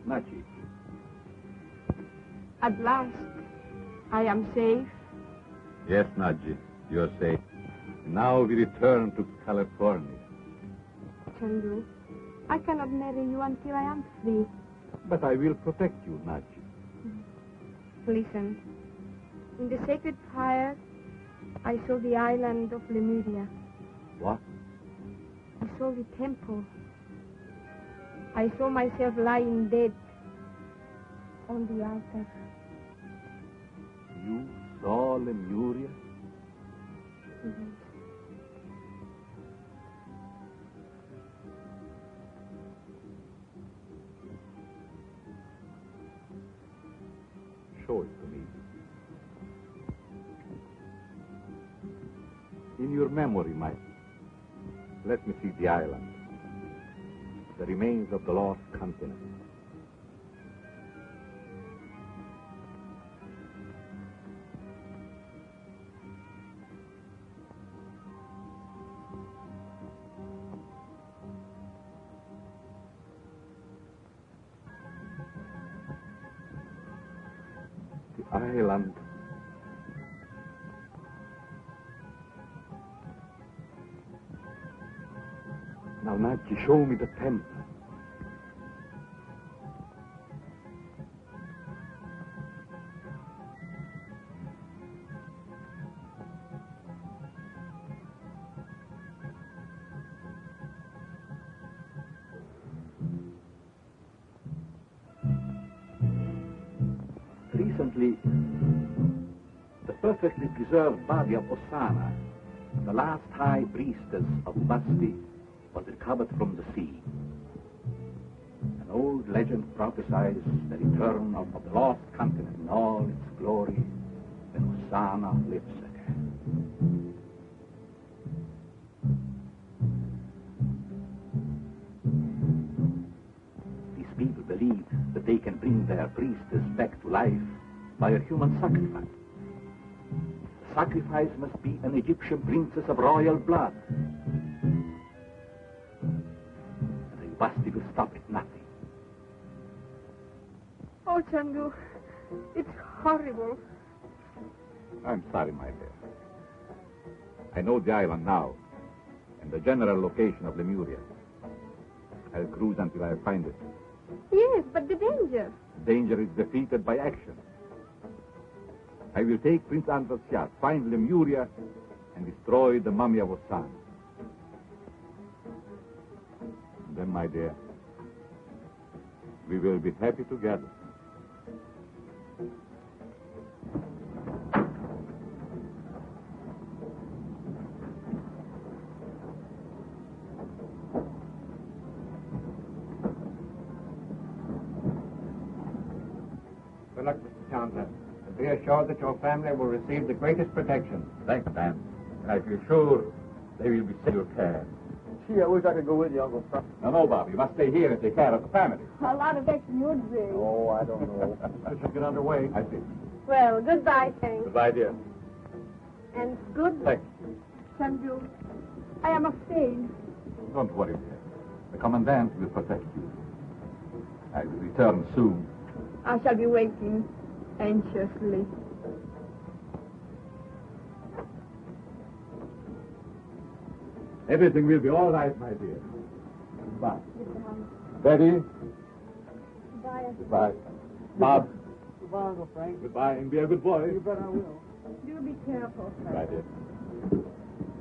Nachi. At last, I am safe. Yes, Naji, you're safe. Now we return to California. Chandu, I cannot marry you until I am free. But I will protect you, Naji. Listen. In the sacred fire, I saw the island of Lemuria. What? I saw the temple. I saw myself lying dead on the altar. You saw Lemuria? Yes. Show it to me. In your memory, Mikey, let me see the island, the remains of the lost continent. The island. Now, Nachi, show me the temple. Recently, the perfectly preserved body of Osana, the last high priestess of Ubasti, was recovered from the sea. An old legend prophesies the return of the lost continent in all its glory when Osana lives again. These people believe that they can bring their priestess back to life by a human sacrifice. The sacrifice must be an Egyptian princess of royal blood. Basti will stop at nothing. Oh, Chandu, it's horrible. I'm sorry, my dear. I know the island now, and the general location of Lemuria. I'll cruise until I find it. Yes, but the danger. Danger is defeated by action. I will take Prince Andrew's yacht, find Lemuria, and destroy the mummy of Osana. Then, my dear, we will be happy together. Good luck, Mr. Chandler. And be assured that your family will receive the greatest protection. Thanks, Dan. And I feel sure they will be in your care. Gee, I wish I could go with you, Uncle Frank. No, Bob. You must stay here and take care of the family. A lot of action would be. Oh, I don't know. We should get underway. I see. Well, goodbye, thanks. Goodbye, dear. And good Thanks. Chandu. I am afraid. Don't worry, dear. The commandant will protect you. I will return soon. I shall be waiting anxiously. Everything will be all right, my dear. Goodbye. Betty. Goodbye. Goodbye. Bob. Goodbye, Uncle Frank. Goodbye, and be a good boy. You bet I will. Do be careful, Goodbye, dear.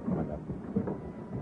Come on,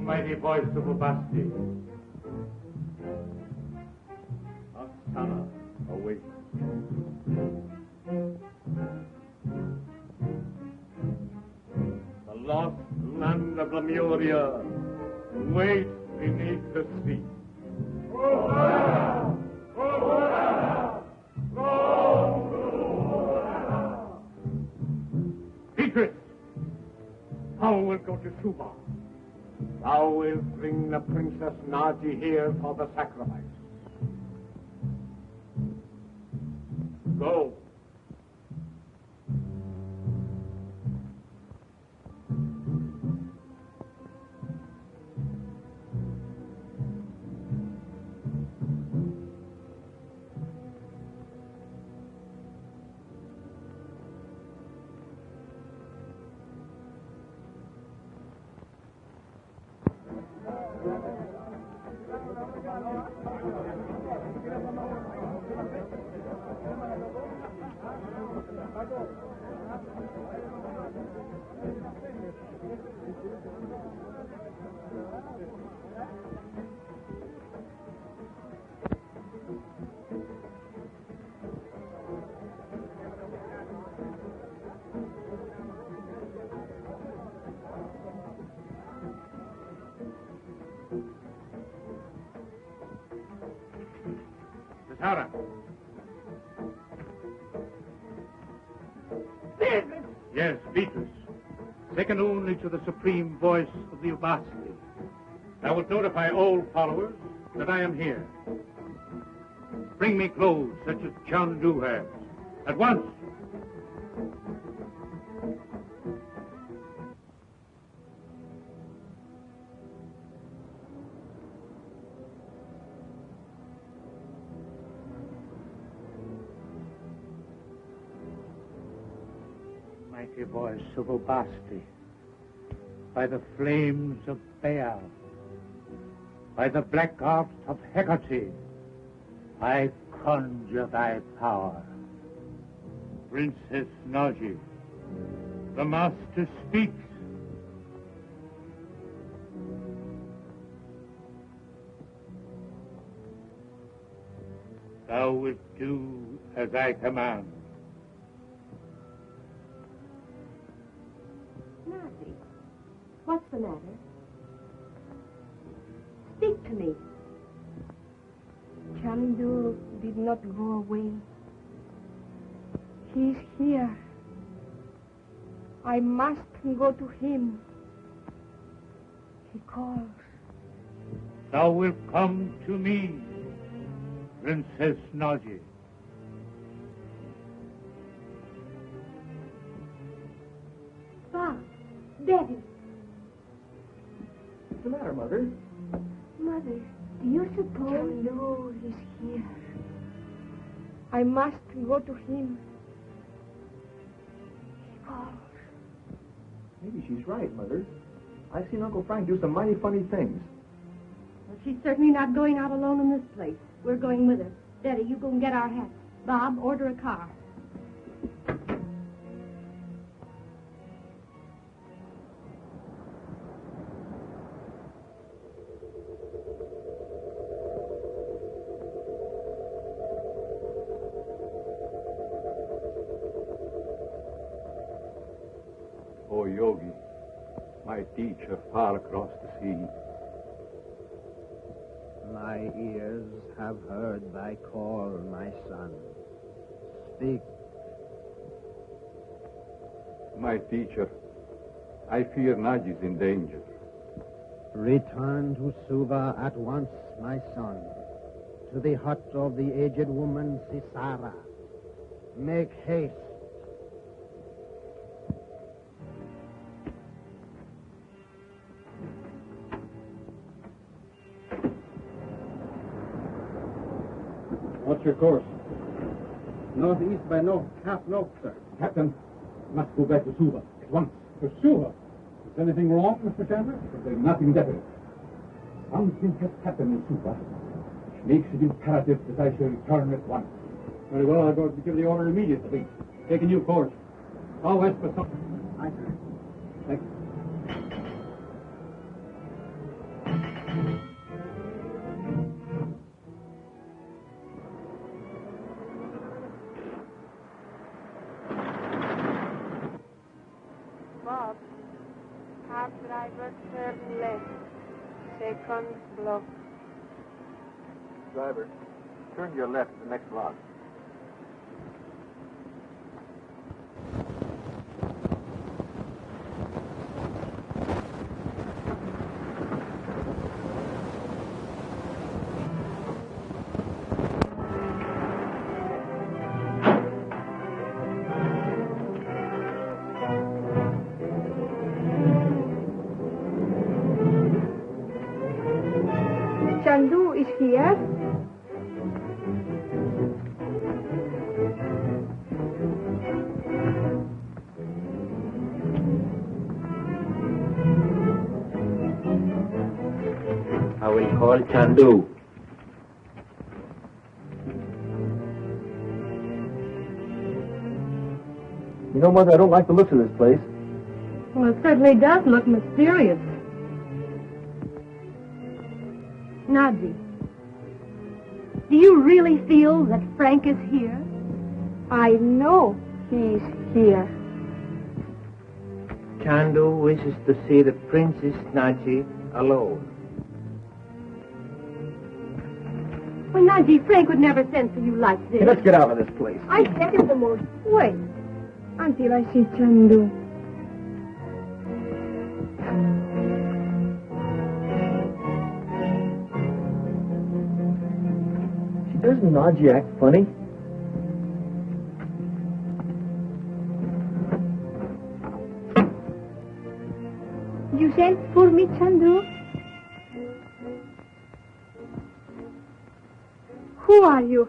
Mighty voice of Ubasti. Osana, awake. of Lemuria, wait beneath the sea. Beatrice, thou wilt go to Suba. Thou wilt bring the Princess Naji here for the sacrifice. Go. Sarah. Beatrice! Yes, Beatrice. Second only to the supreme voice of the Ubasti. I will notify all followers that I am here. Bring me clothes such as CHANDU has. At once. Mighty voice of Ubasti, by the flames of Baal, by the black arts of Hecate, I conjure thy power. Princess Naji, the Master speaks. Thou wilt do as I command. Nazi, what's the matter? Speak to me. Chandu did not go away. He's here. I must go to him. He calls. Thou wilt come to me, Princess Naji. Bob, Daddy. What's the matter, Mother? Mother, do you suppose Chandu is here? I must go to him. He calls. Maybe she's right, Mother. I've seen Uncle Frank do some mighty funny things. Well, she's certainly not going out alone in this place. We're going with her. Daddy, you go and get our hats. Bob, order a car. O Yogi, my teacher far across the sea. My ears have heard thy call, my son. Speak. My teacher, I fear Naji's in danger. Return to Suva at once, my son, to the hut of the aged woman Sisara. Make haste. What's your course? Northeast by north, half north, sir. Captain, must go back to Suva at once. To Suva? Is anything wrong, Mr. Chandler? There's nothing definite. Something has happened in Suva, which makes it imperative that I shall return at once. Very well, I'll go to give the order immediately. Take a new course. All west for some... Aye, sir. Thank you. Bob, how should I Driver, turn left. Second block. Driver, turn to your left, the next block. Chandu is here. I will call Chandu. You know, Mother, I don't like the looks of this place. Well, it certainly does look mysterious. Nazi, do you really feel that Frank is here? I know he's here. Chandu wishes to see the Princess Naji alone. Well, Naji, Frank would never send for you like this. Hey, let's get out of this place. I second the motion. Wait until I see Chandu. Doesn't Naji act funny? You sent for me, Chandu? Who are you?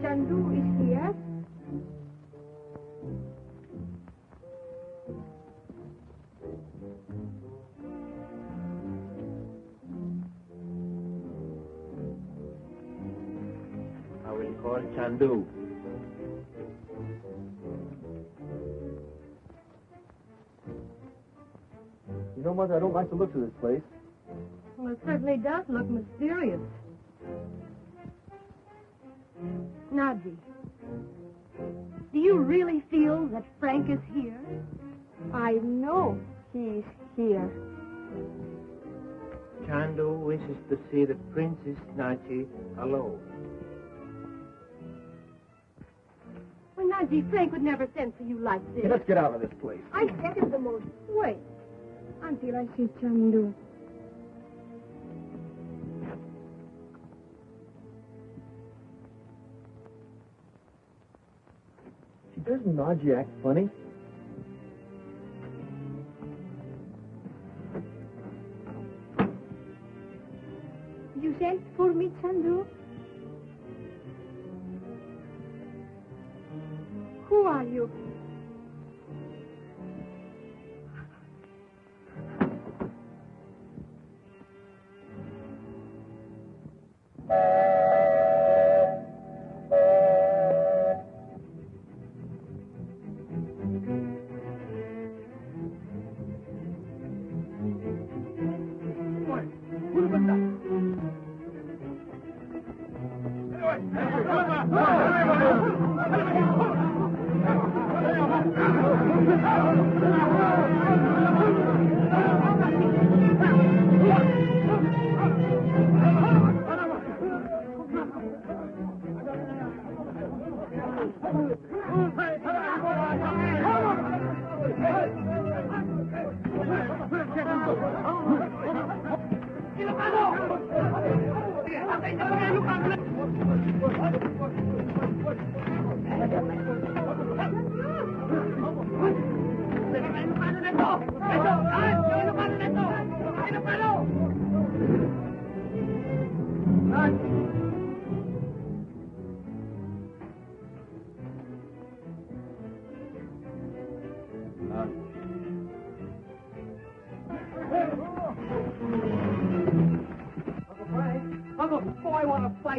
Chandu is here. I will call Chandu. You know, Mother, I don't like the looks of this place. Well, it certainly does look mysterious. Naji, do you really feel that Frank is here? I know he's here. Chandu wishes to see the Princess Naji alone. Well, Naji, Frank would never send for you like this. Hey, let's get out of this place. I second the motion. Wait until I see Chandu. Doesn't Naji act funny? You sent for me, Chandu? Who are you?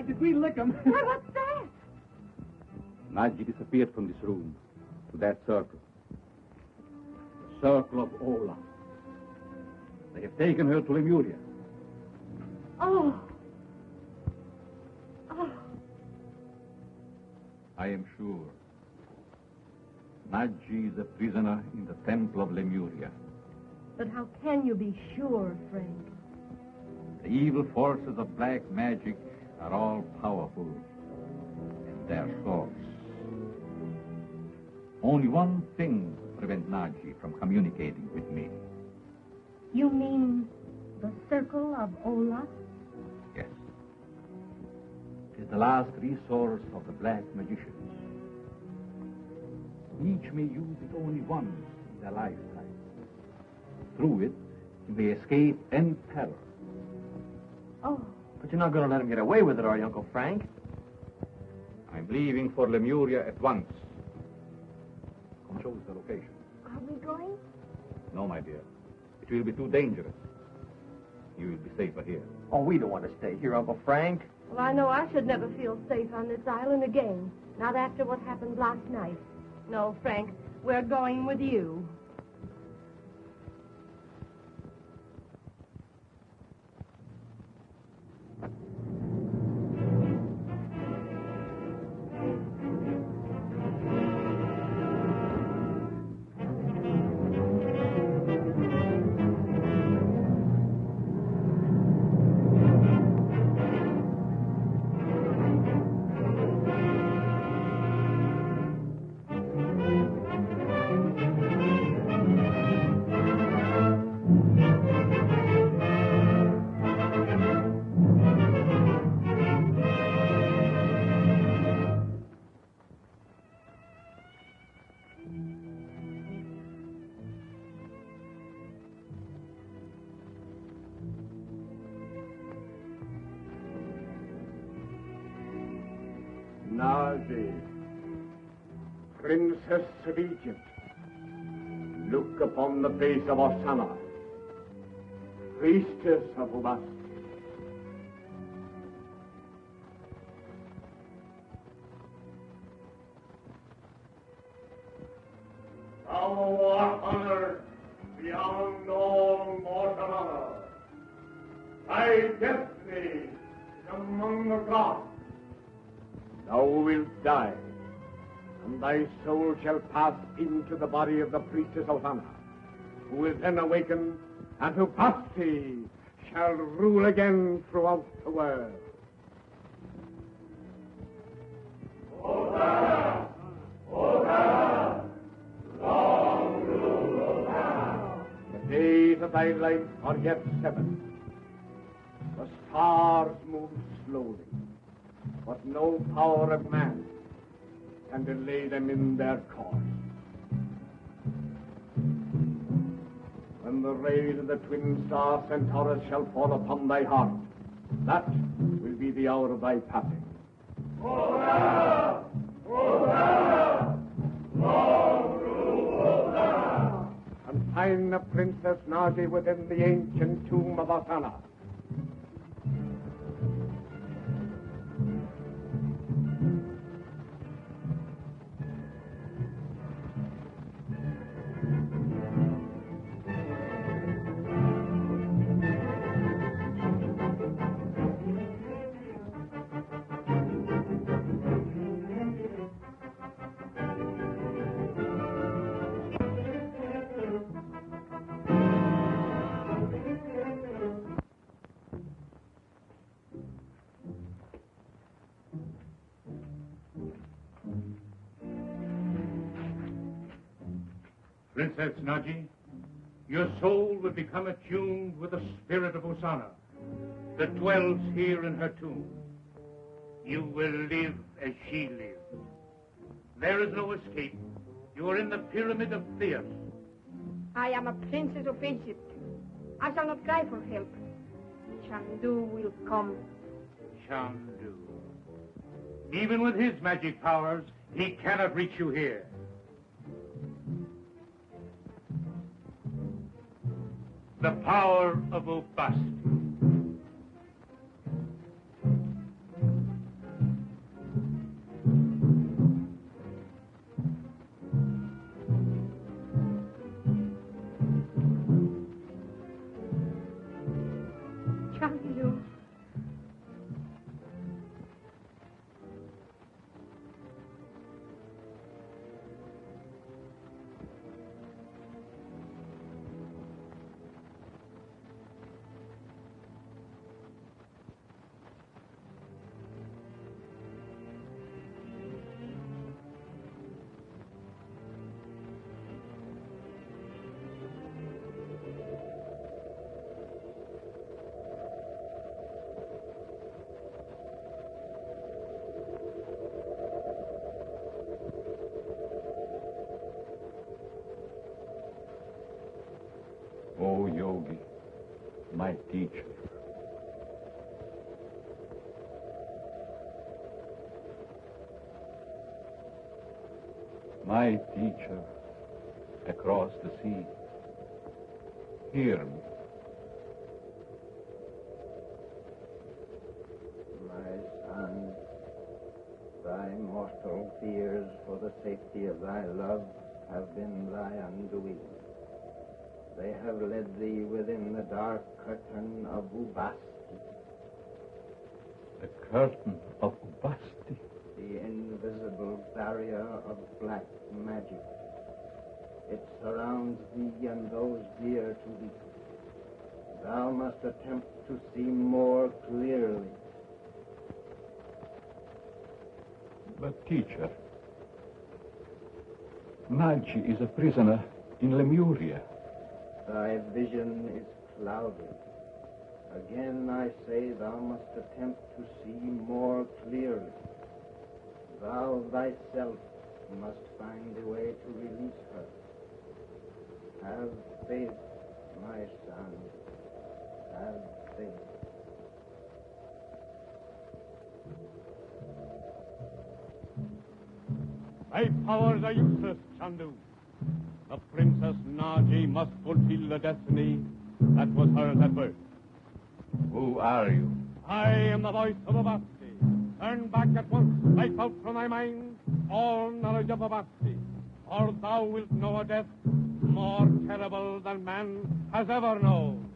Did we lick him? Why, what's that? Naji disappeared from this room to that circle. The circle of Ola. They have taken her to Lemuria. Oh. Oh. I am sure. Naji is a prisoner in the temple of Lemuria. But how can you be sure, Frank? The evil forces of black magic are all powerful in their source. Only one thing prevents Naji from communicating with me. You mean the circle of Ola? Yes. It is the last resource of the black magicians. Each may use it only once in their lifetime. Through it, you may escape any peril. Oh. But you're not going to let him get away with it, are you, Uncle Frank? I'm leaving for Lemuria at once. Come show us the location. Are we going? No, my dear. It will be too dangerous. You will be safer here. Oh, we don't want to stay here, Uncle Frank. Well, I know I should never feel safe on this island again. Not after what happened last night. No, Frank, we're going with you. Naji, Princess of Egypt, look upon the face of Osana, priestess of Ubasti. Thou art honored beyond all mortal honor. Thy destiny is among the gods. thou wilt die, and thy soul shall pass into the body of the priestess Hosanna, who will then awaken, and Ubasti shall rule again throughout the world. Hosanna! Hosanna! Long rule Hosanna! The days of thy life are yet 7. The stars move slowly, but no power of man can delay them in their course. When the rays of the twin star Centaurus shall fall upon thy heart, that will be the hour of thy passing. Hosanna! Hosanna! Long rule Hosanna! And find the Princess Naji within the ancient tomb of Hosanna. Princess Naji, your soul will become attuned with the spirit of Hosanna that dwells here in her tomb. You will live as she lives. There is no escape. You are in the pyramid of Theos. I am a princess of Egypt. I shall not cry for help. Chandu will come. Chandu. Even with his magic powers, he cannot reach you here. The power of Ubasti. Chandu. O Yogi, my teacher. My teacher across the sea, hear me. My son, thy mortal fears for the safety of thy love have been thy undoing. They have led thee within the dark curtain of Ubasti. The curtain of Ubasti? The invisible barrier of black magic. It surrounds thee and those dear to thee. Thou must attempt to see more clearly. But teacher, Naji is a prisoner in Lemuria. Thy vision is clouded. Again I say thou must attempt to see more clearly. Thou thyself must find a way to release her. Have faith, my son. Have faith. Thy powers are useless, Chandu. The Princess Naji must fulfill the destiny that was hers at birth. Who are you? I am the voice of Ubasti. Turn back at once, wipe out from thy mind all knowledge of Ubasti, or thou wilt know a death more terrible than man has ever known.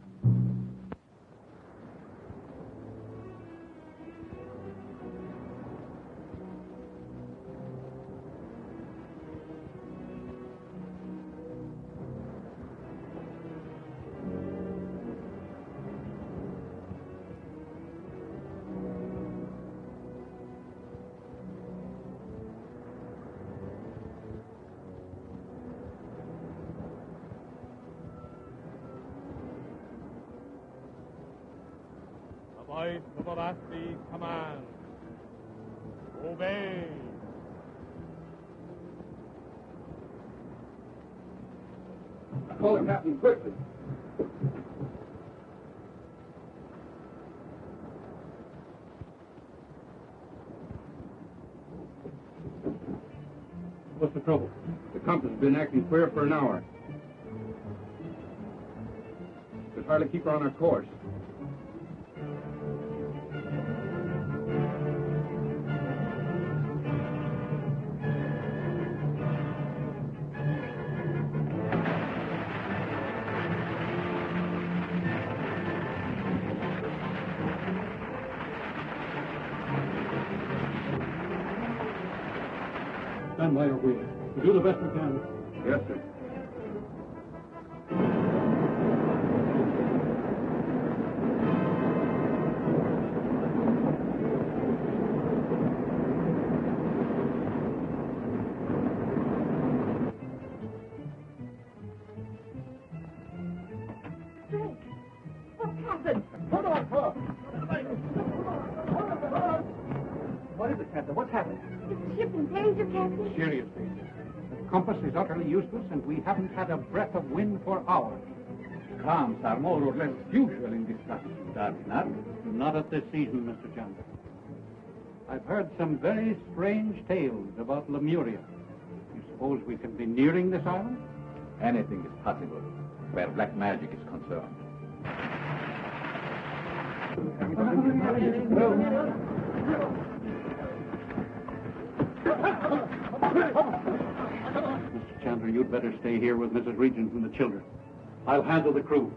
voice of Ubasti commands. Obey. Call the captain quickly. What's the trouble? The compass has been acting queer for an hour. Could hardly keep her on her course. Stand by your wheel. We'll do the best we can. Yes, sir. Drake, what's happened? Hold on, Paul. What is it, Captain? What's happened? Is the ship in danger, Captain? Serious danger. The compass is utterly useless, and we haven't had a breath of wind for hours. Calms are more or less usual in this latitude, are they not? Not at this season, Mr. Chandler. I've heard some very strange tales about Lemuria. You suppose we can be nearing this island? Anything is possible where black magic is concerned. Mr. Chandler, you'd better stay here with Mrs. Regent and the children. I'll handle the crew.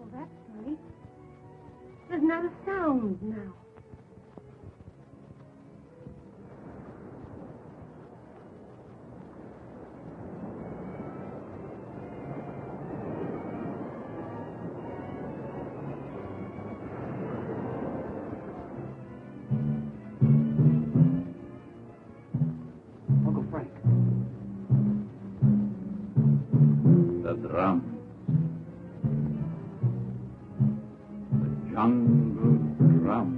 Oh, that's right. There's not a sound now. Uncle Frank. The drum. The jungle drum.